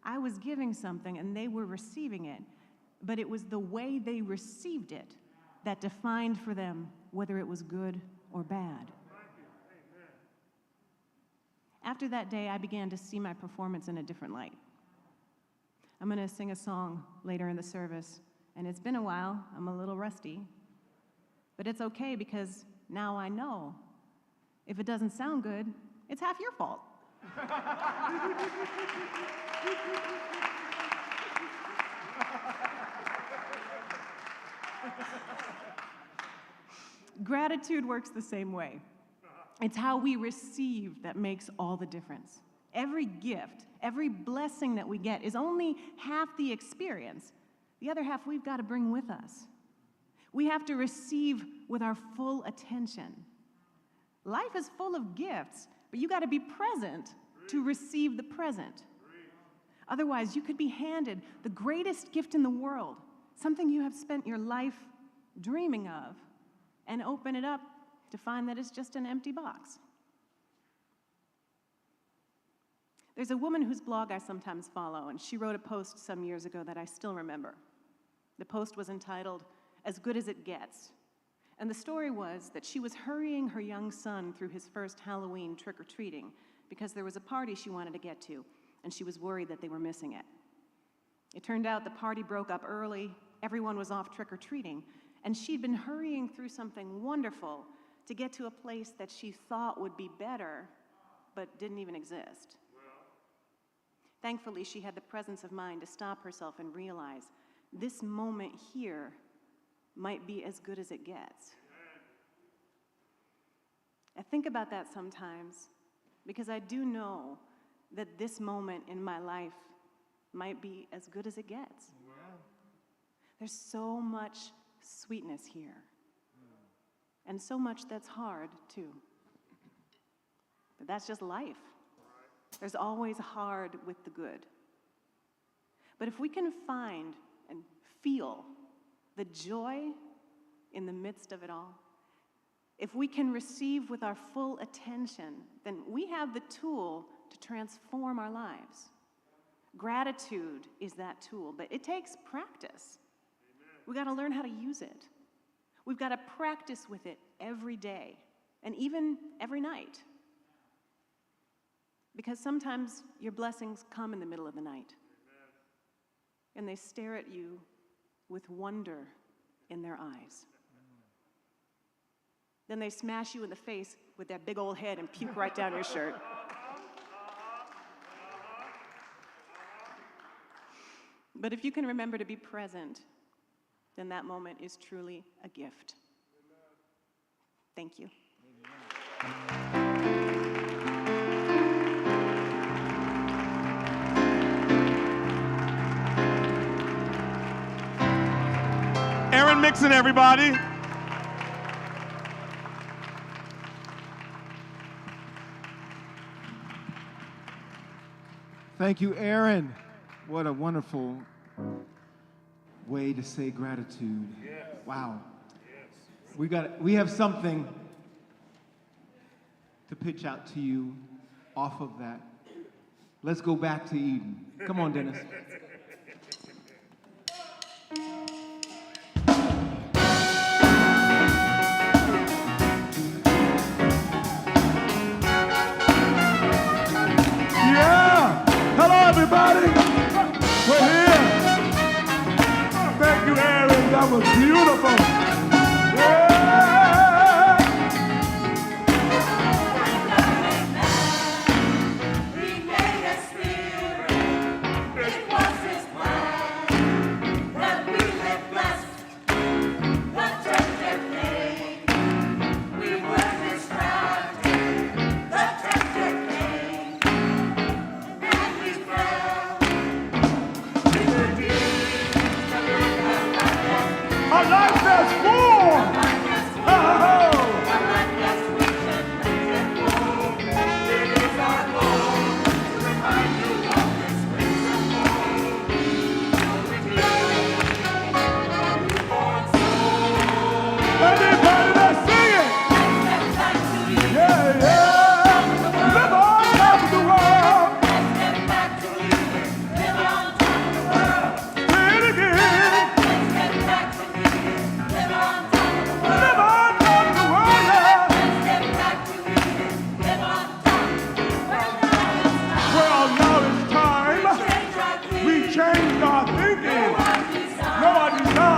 I was giving something and they were receiving it, but it was the way they received it that defined for them whether it was good or bad. After that day, I began to see my performance in a different light. I'm going to sing a song later in the service, and it's been a while. I'm a little rusty. But it's okay because now I know. If it doesn't sound good, it's half your fault. Gratitude works the same way. It's how we receive that makes all the difference. Every gift, every blessing that we get is only half the experience. The other half we've got to bring with us. We have to receive with our full attention. Life is full of gifts, but you got to be present to receive the present. Otherwise, you could be handed the greatest gift in the world, something you have spent your life dreaming of, and open it up to find that it's just an empty box. There's a woman whose blog I sometimes follow, and she wrote a post some years ago that I still remember. The post was entitled, "As Good as It Gets." And the story was that she was hurrying her young son through his first Halloween trick-or-treating because there was a party she wanted to get to, and she was worried that they were missing it. It turned out the party broke up early, everyone was off trick-or-treating, and she'd been hurrying through something wonderful to get to a place that she thought would be better, but didn't even exist. Thankfully, she had the presence of mind to stop herself and realize this moment here might be as good as it gets. I think about that sometimes because I do know that this moment in my life might be as good as it gets. There's so much sweetness here, and so much that's hard too. But that's just life. There's always hard with the good. But if we can find and feel the joy in the midst of it all, if we can receive with our full attention, then we have the tool to transform our lives. Gratitude is that tool, but it takes practice. We've got to learn how to use it. We've got to practice with it every day, and even every night. Because sometimes your blessings come in the middle of the night, and they stare at you with wonder in their eyes. Then they smash you in the face with their big old head and puke right down your shirt. But if you can remember to be present, then that moment is truly a gift. Thank you. Aaron Mixon, everybody. Thank you, Aaron. What a wonderful way to say gratitude. Yes. Wow. Yes. We have something to pitch out to you off of that. Let's go back to Eden. Come on, Dennis. Everybody, we're here. Thank you, Aaron. That was beautiful. Yeah. He made us feel it was his plan that we live blessed. The tempter came. We were distracted. The tempter came. And we fell. We were deep. Our life has formed. Everybody, let's sing it. Yeah, yeah. Live on top of the world. Say it again. Live on top of the world, yeah. Well, now it's time. We changed our thinking. No, I designed.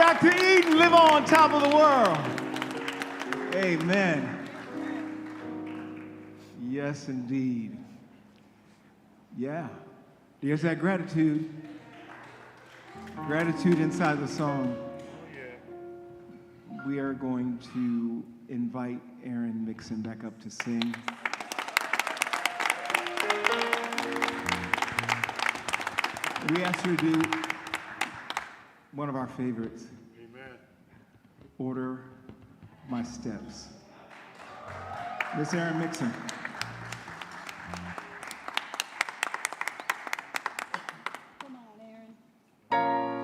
back to Eden, live on top of the world. Amen. Yes, indeed. Yeah. There's that gratitude. Gratitude inside the song. We are going to invite Erin Mixon back up to sing. We asked her to do one of our favorites. Amen. Order My Steps. Miss Erin Mixon. Come on, Aaron.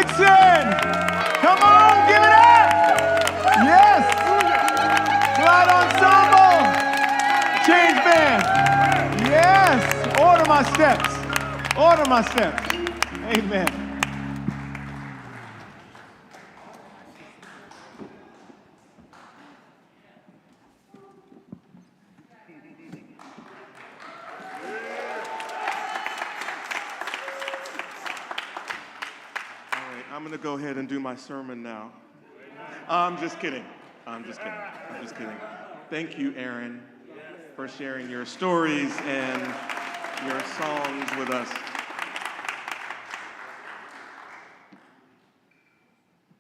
Dixon! Come on, give it up! Yes! Glide Ensemble! Change Band! Yes! Order my steps. Order my steps. Amen. All right, I'm going to go ahead and do my sermon now. I'm just kidding. I'm just kidding. I'm just kidding. Thank you, Aaron, for sharing your stories and your songs with us.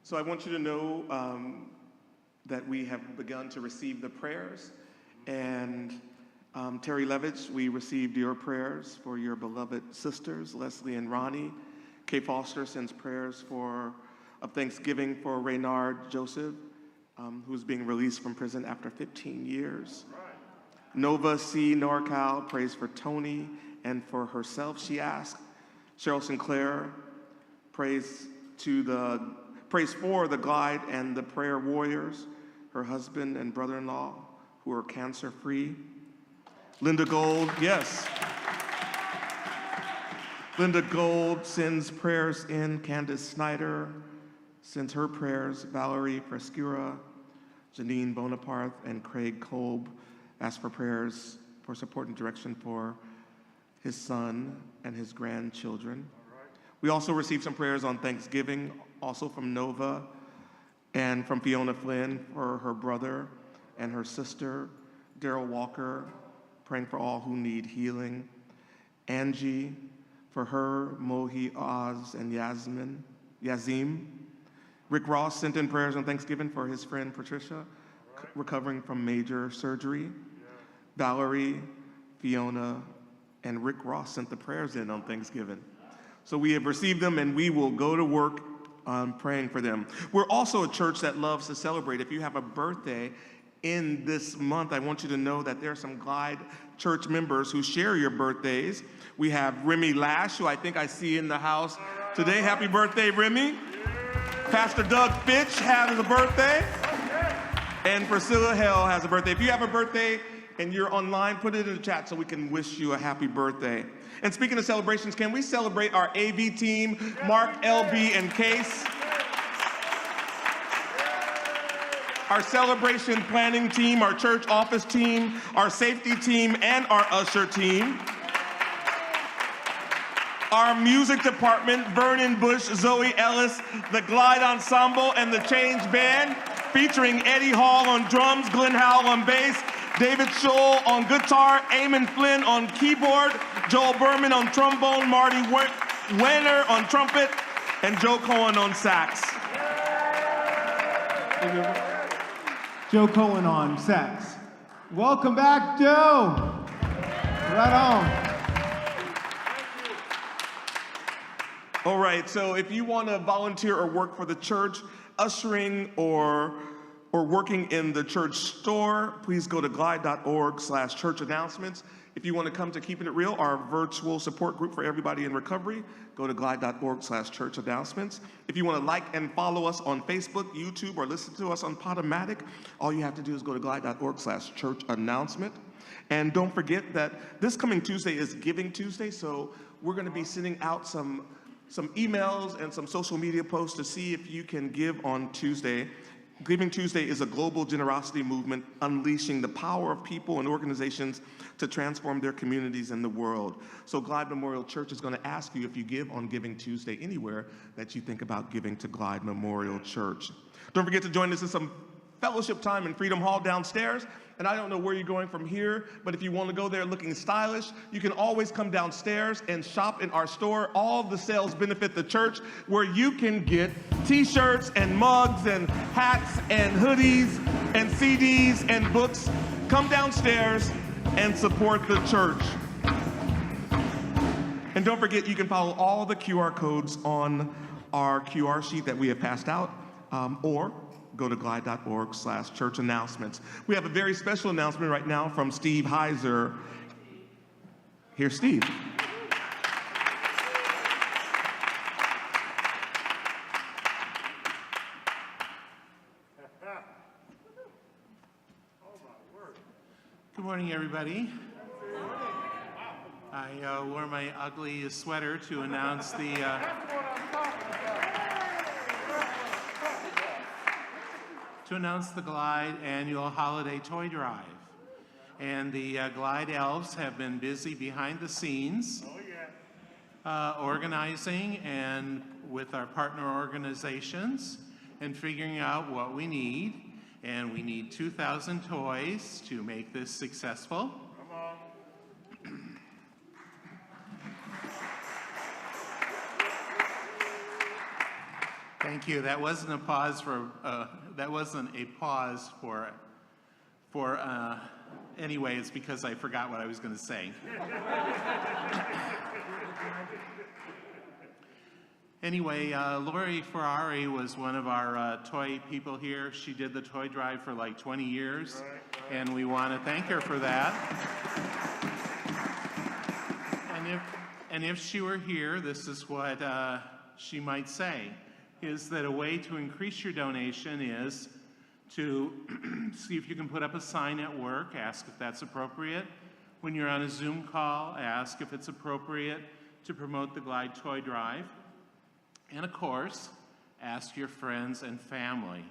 So I want you to know that we have begun to receive the prayers. And Terry Levitch, we received your prayers for your beloved sisters, Leslie and Ronnie. Kay Foster sends prayers of thanksgiving for Reynard Joseph, who's being released from prison after 15 years. Nova C. NorCal prays for Tony and for herself, she asked. Cheryl Sinclair prays for the Glide and the Prayer Warriors, her husband and brother-in-law, who are cancer-free. Linda Gold, yes. Linda Gold sends prayers in. Candace Snyder sends her prayers. Valerie Frescura, Janine Bonaparte, and Craig Kolb ask for prayers for support and direction for his son and his grandchildren. We also received some prayers on Thanksgiving, also from Nova and from Fiona Flynn for her brother and her sister. Daryl Walker, praying for all who need healing. Angie, for her, Mohi, Oz, and Yazim. Rick Ross sent in prayers on Thanksgiving for his friend Patricia, recovering from major surgery. Valerie, Fiona, and Rick Ross sent the prayers in on Thanksgiving. So we have received them, and we will go to work praying for them. We're also a church that loves to celebrate. If you have a birthday in this month, I want you to know that there are some Glide church members who share your birthdays. We have Remy Lash, who I think I see in the house today. Happy birthday, Remy. Pastor Doug Fitch has a birthday. And Priscilla Hell has a birthday. If you have a birthday and you're online, put it in the chat so we can wish you a happy birthday. And speaking of celebrations, can we celebrate our AV team, Mark, LB, and Case? Our celebration planning team, our church office team, our safety team, and our usher team. Our music department, Vernon Bush, Zoe Ellis, the Glide Ensemble, and the Change Band, featuring Eddie Hall on drums, Glenn Howell on bass, David Scholl on guitar, Eamon Flynn on keyboard, Joel Berman on trombone, Marty Wenner on trumpet, and Joe Cohen on sax. Joe Cohen on sax. Welcome back, Joe. Right on. All right, so if you want to volunteer or work for the church, ushering or working in the church store, please go to glide.org/church announcements. If you want to come to Keeping It Real, our virtual support group for everybody in recovery, go to glide.org/church announcements. If you want to like and follow us on Facebook, YouTube, or listen to us on Podomatic, all you have to do is go to glide.org/church announcement. And don't forget that this coming Tuesday is Giving Tuesday, so we're going to be sending out some emails and some social media posts to see if you can give on Tuesday. Giving Tuesday is a global generosity movement unleashing the power of people and organizations to transform their communities and the world. So Glide Memorial Church is going to ask you if you give on Giving Tuesday anywhere that you think about giving to Glide Memorial Church. Don't forget to join us in some fellowship time in Freedom Hall downstairs. And I don't know where you're going from here, but if you want to go there looking stylish, you can always come downstairs and shop in our store. All of the sales benefit the church, where you can get t-shirts and mugs and hats and hoodies and CDs and books. Come downstairs and support the church. And don't forget, you can follow all the QR codes on our QR sheet that we have passed out, or go to glide.org/church announcements. We have a very special announcement right now from Steve Heiser. Here's Steve. morning, everybody. I wore my ugly sweater to announce the Glide annual holiday toy drive. And the Glide elves have been busy behind the scenes, organizing and with our partner organizations and figuring out what we need. And we need 2,000 toys to make this successful. Thank you. That wasn't a pause for. Anyway, it's because I forgot what I was going to say. Anyway, Lori Ferrari was one of our toy people here. She did the toy drive for like 20 years, and we want to thank her for that. And if she were here, this is what she might say, is that a way to increase your donation is to see if you can put up a sign at work, ask if that's appropriate. When you're on a Zoom call, ask if it's appropriate to promote the Glide Toy Drive. And of course, ask your friends and family.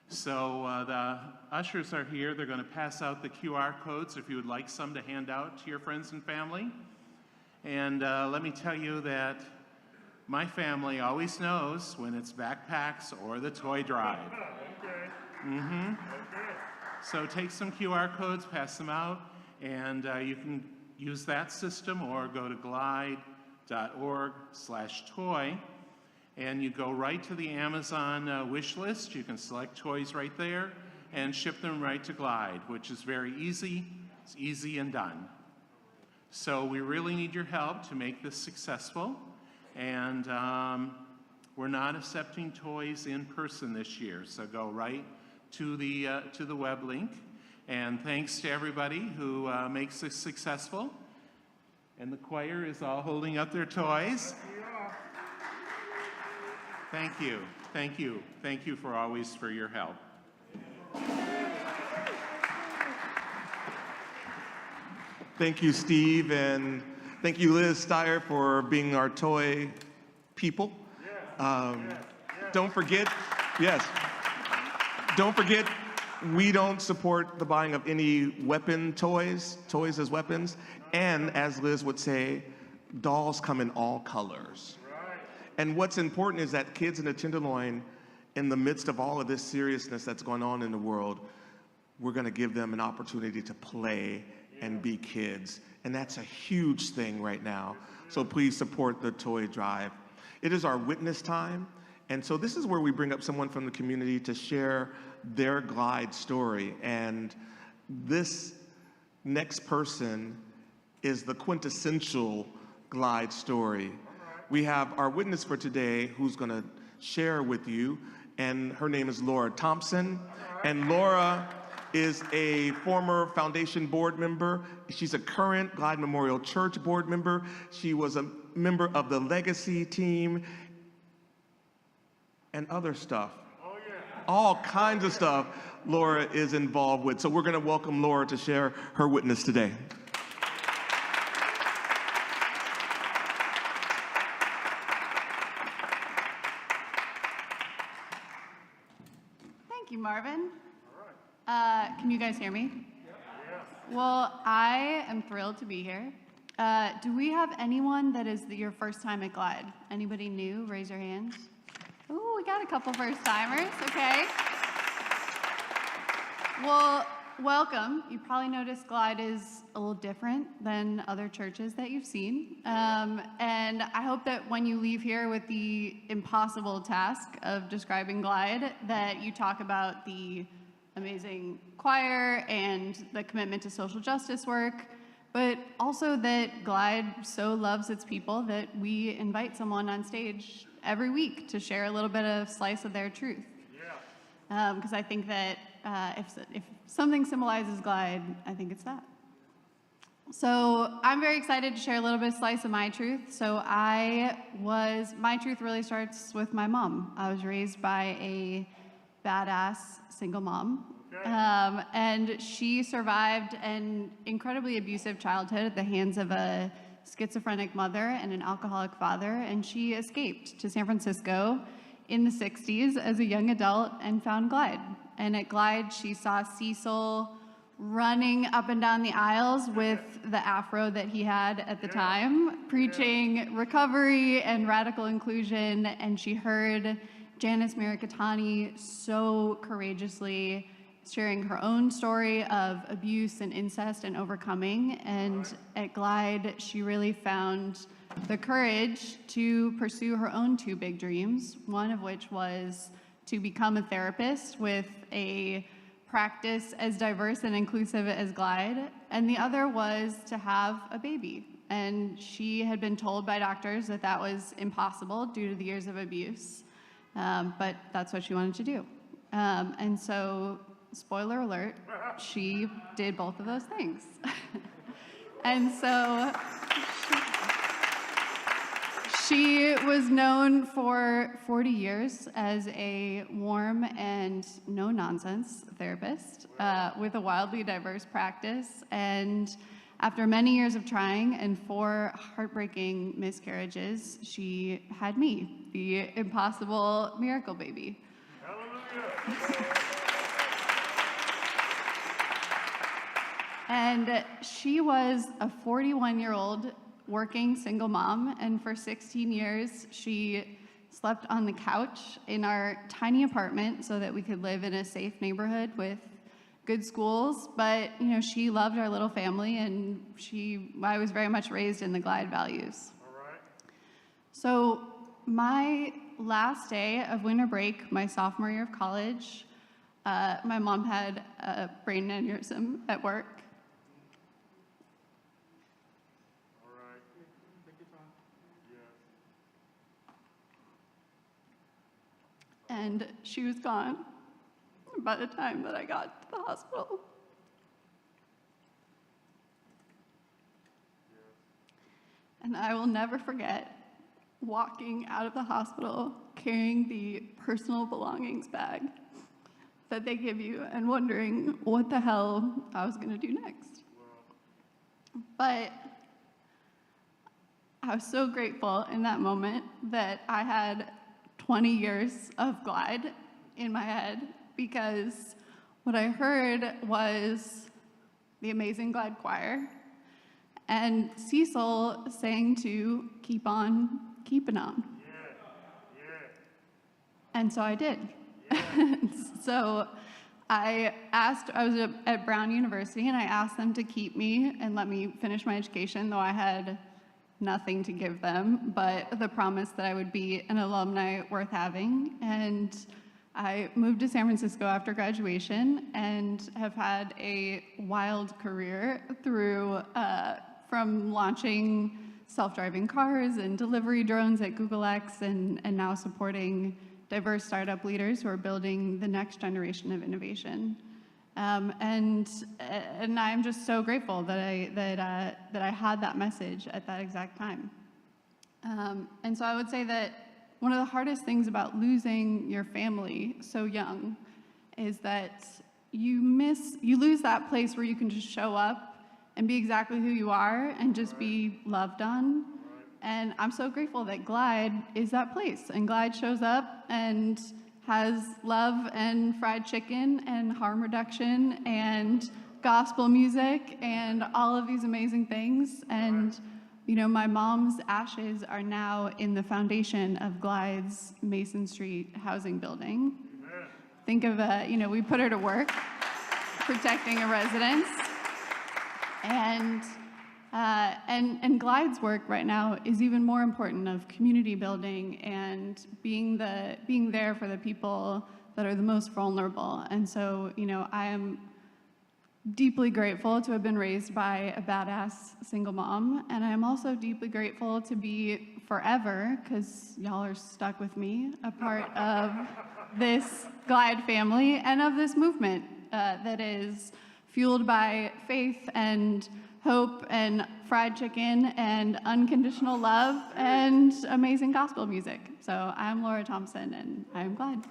So the ushers are here. They're going to pass out the QR codes if you would like some to hand out to your friends and family. And let me tell you that my family always knows when it's backpacks or the toy drive. So take some QR codes, pass them out, and you can use that system or go to glide.org/toy. And you go right to the Amazon wish list. You can select toys right there and ship them right to Glide, which is very easy. It's easy and done. So we really need your help to make this successful. And we're not accepting toys in person this year, so go right to the web link. And thanks to everybody who makes this successful. And the choir is all holding up their toys. Thank you, thank you, thank you for your help. Thank you, Steve, and thank you, Liz Steyer, for being our toy people. Don't forget, don't forget, we don't support the buying of any weapon toys as weapons, and as Liz would say, dolls come in all colors. And what's important is that kids in the Tenderloin, in the midst of all of this seriousness that's going on in the world, we're going to give them an opportunity to play and be kids. And that's a huge thing right now. So please support the toy drive. It is our witness time. And so this is where we bring up someone from the community to share their Glide story. And this next person is the quintessential Glide story. We have our witness for today who's going to share with you, and her name is Laura Thompson. And Laura is a former foundation board member. She's a current Glide Memorial Church board member. She was a member of the Legacy team and other stuff. All kinds of stuff Laura is involved with. So we're going to welcome Laura to share her witness today. Thank you, Marvin. Can you guys hear me? Well, I am thrilled to be here. Do we have anyone that is your first time at Glide? Anybody new? Raise your hands. Ooh, we got a couple first timers. Okay. Well, welcome. You probably noticed Glide is a little different than other churches that you've seen. And I hope that when you leave here with the impossible task of describing Glide, that you talk about the amazing choir and the commitment to social justice work, but also that Glide so loves its people that we invite someone on stage every week to share a little bit of slice of their truth. Because I think that if something symbolizes Glide, I think it's that. So I'm very excited to share a little bit of slice of my truth. So my truth really starts with my mom. I was raised by a badass single mom And she survived an incredibly abusive childhood at the hands of a schizophrenic mother and an alcoholic father, and she escaped to San Francisco in the 60s as a young adult and found Glide. And at Glide, she saw Cecil running up and down the aisles with the afro that he had at the time, preaching recovery and radical inclusion, and she heard Janice Mirikitani so courageously sharing her own story of abuse and incest and overcoming. And at Glide, she really found the courage to pursue her own two big dreams, one of which was to become a therapist with a practice as diverse and inclusive as Glide, and the other was to have a baby. And she had been told by doctors that that was impossible due to the years of abuse, but that's what she wanted to do. And so, spoiler alert, she did both of those things. And so she was known for 40 years as a warm and no-nonsense therapist with a wildly diverse practice. And after many years of trying and 4 heartbreaking miscarriages, she had me, the impossible miracle baby. And she was a 41-year-old working single mom, and for 16 years, she slept on the couch in our tiny apartment so that we could live in a safe neighborhood with good schools. But, you know, she loved our little family, and I was very much raised in the Glide values. All right. So my last day of winter break, my sophomore year of college, my mom had a brain aneurysm at work. And she was gone by the time that I got to the hospital. And I will never forget walking out of the hospital carrying the personal belongings bag that they give you and wondering what the hell I was going to do next. But I was so grateful in that moment that I had 20 years of Glide in my head, because what I heard was the amazing Glide choir and Cecil saying to keep on keeping on. And so I did. So I was at Brown University, and I asked them to keep me and let me finish my education, though I had nothing to give them, but the promise that I would be an alumni worth having. And I moved to San Francisco after graduation and have had a wild career through, from launching self-driving cars and delivery drones at Google X, and now supporting diverse startup leaders who are building the next generation of innovation. And I'm just so grateful that I had that message at that exact time. And so I would say that one of the hardest things about losing your family so young is that you lose that place where you can just show up and be exactly who you are and just be loved on. And I'm so grateful that Glide is that place, and Glide shows up and has love and fried chicken and harm reduction and gospel music and all of these amazing things. And, you know, my mom's ashes are now in the foundation of Glide's Mason Street housing building. Amen. Think of, we put her to work protecting a residence. And Glide's work right now is even more important, of community building and being there for the people that are the most vulnerable. And so, you know, I am deeply grateful to have been raised by a badass single mom, and I am also deeply grateful to be forever, because y'all are stuck with me, a part of this Glide family and of this movement that is fueled by faith and hope and fried chicken and unconditional love and amazing gospel music. So I'm Laura Thompson, and I'm Glide.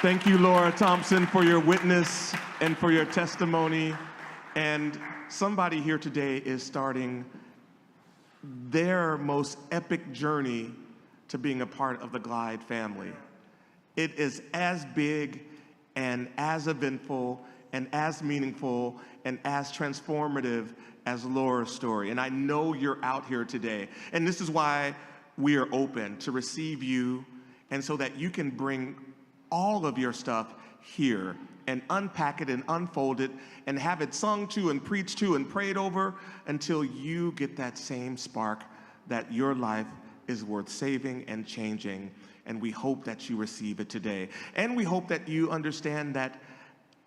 Thank you, Laura Thompson, for your witness and for your testimony. And somebody here today is starting their most epic journey to being a part of the Glide family. It is as big and as eventful and as meaningful and as transformative as Laura's story. And I know you're out here today. And this is why we are open to receive you, and so that you can bring all of your stuff here and unpack it and unfold it and have it sung to and preached to and prayed over until you get that same spark that your life is worth saving and changing. And we hope that you receive it today. And we hope that you understand that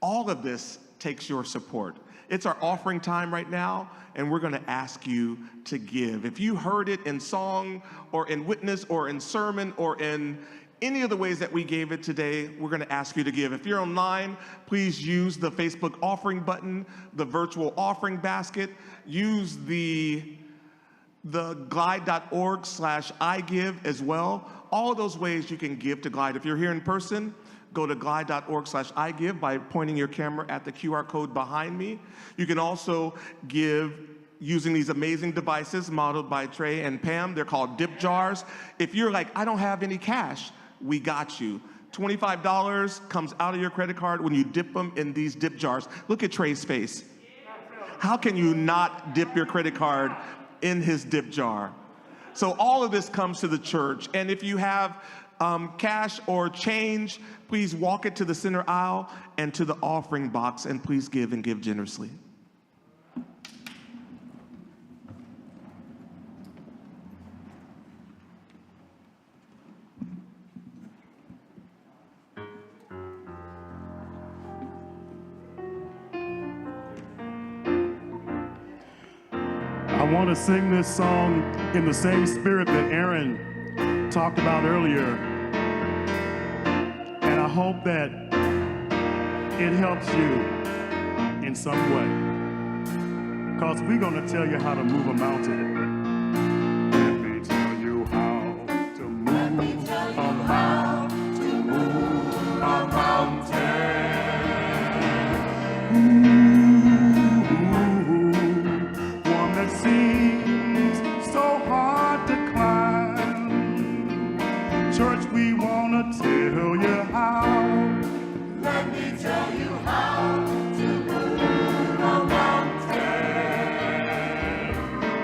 all of this takes your support. It's our offering time right now, and we're going to ask you to give. If you heard it in song or in witness or in sermon or in any of the ways that we gave it today, we're going to ask you to give. If you're online, please use the Facebook offering button, the virtual offering basket. Use the glide.org/igive as well. All of those ways you can give to Glide. If you're here in person, go to glide.org/igive by pointing your camera at the QR code behind me. You can also give using these amazing devices modeled by Trey and Pam. They're called dip jars. If you're like, I don't have any cash, we got you. $25 comes out of your credit card when you dip them in these dip jars. Look at Trey's face. How can you not dip your credit card in his dip jar? So all of this comes to the church. And if you have cash or change, please walk it to the center aisle and to the offering box, and please give and give generously. I want to sing this song in the same spirit that Aaron talked about earlier. And I hope that it helps you in some way. Because we're going to tell you how to move a mountain. Let me tell you how to move a mountain. Seems so hard to climb. Church, we want to tell you how. Let me tell you how to move a mountain.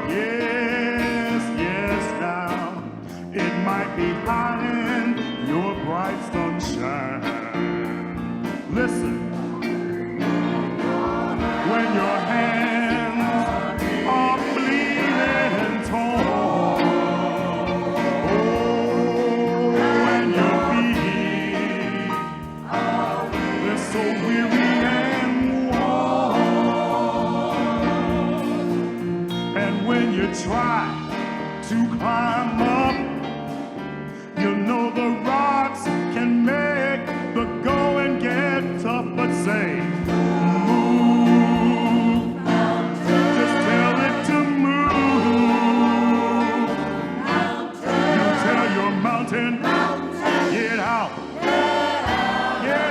Yes, yes, now it might be hiding your bright sunshine. Listen, when your hands are bleeding torn, oh, and your feet they're so weary and worn, and when you try to climb up, you know the rocks can make the going get tough, but say, get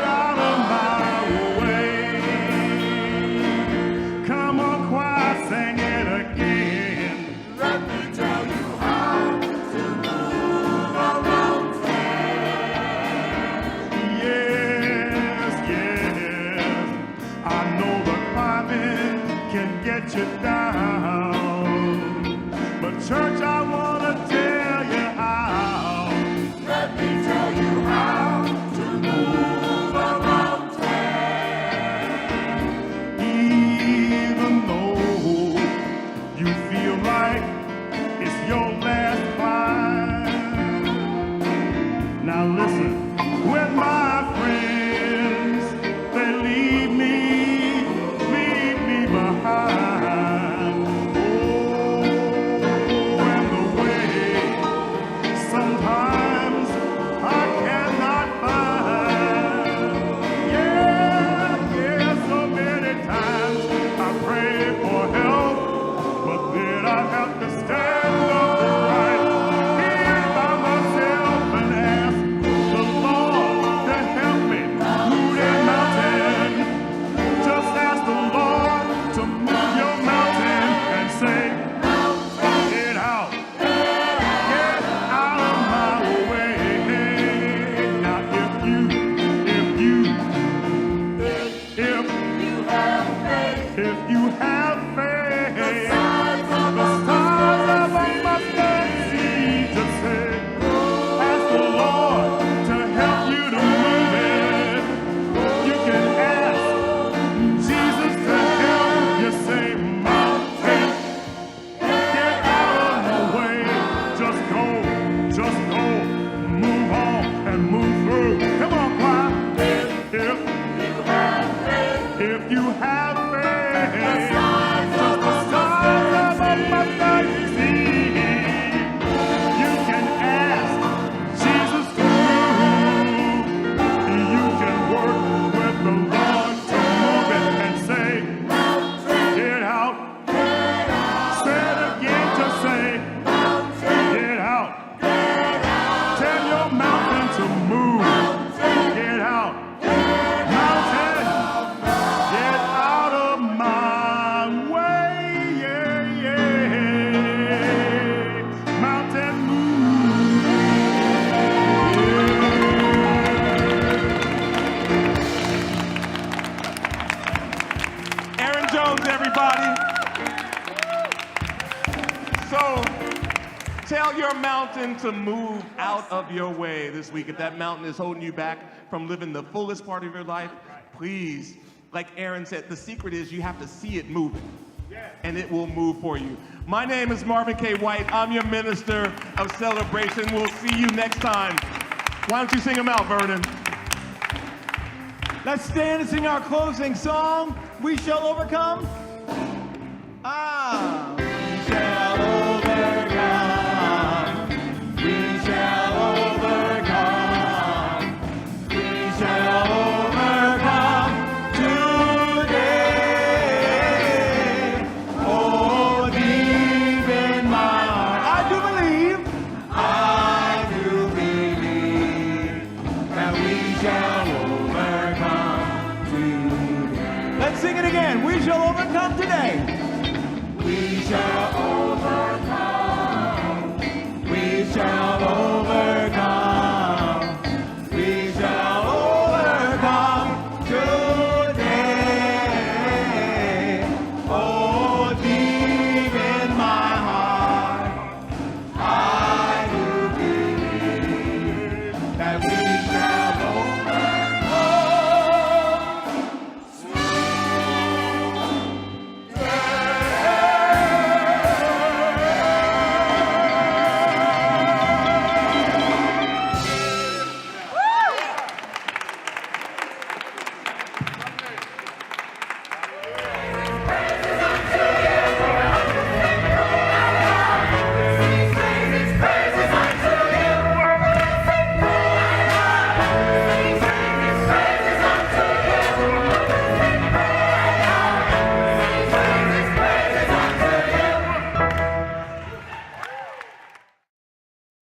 out of my way. Come on, choir, sing it again. Let me tell you how to move a mountain. Yes, yes, I know the climbing can get you down, but church, I want to tell you how. Let me tell you how to move a mountain. Even though you feel like it's your last climb. Now listen, when my friends, they leave me behind. Oh, and the way sometimes I cannot find. Yeah, so many times I pray for help, but then I have to stand up right here by myself and ask the Lord something to move out of your way this week. If that mountain is holding you back from living the fullest part of your life, please, like Aaron said, the secret is you have to see it moving, and it will move for you. My name is Marvin K. White. I'm your minister of celebration. We'll see you next time. Why don't you sing them out, Vernon? Let's stand and sing our closing song, We Shall Overcome. We shall overcome. We shall overcome. We shall overcome today. Oh, deep in my heart, I do believe that we shall overcome today. Let's sing it again. We shall overcome today. We shall overcome. We shall overcome. We shall overcome today. Oh, deep in my heart, I do believe that we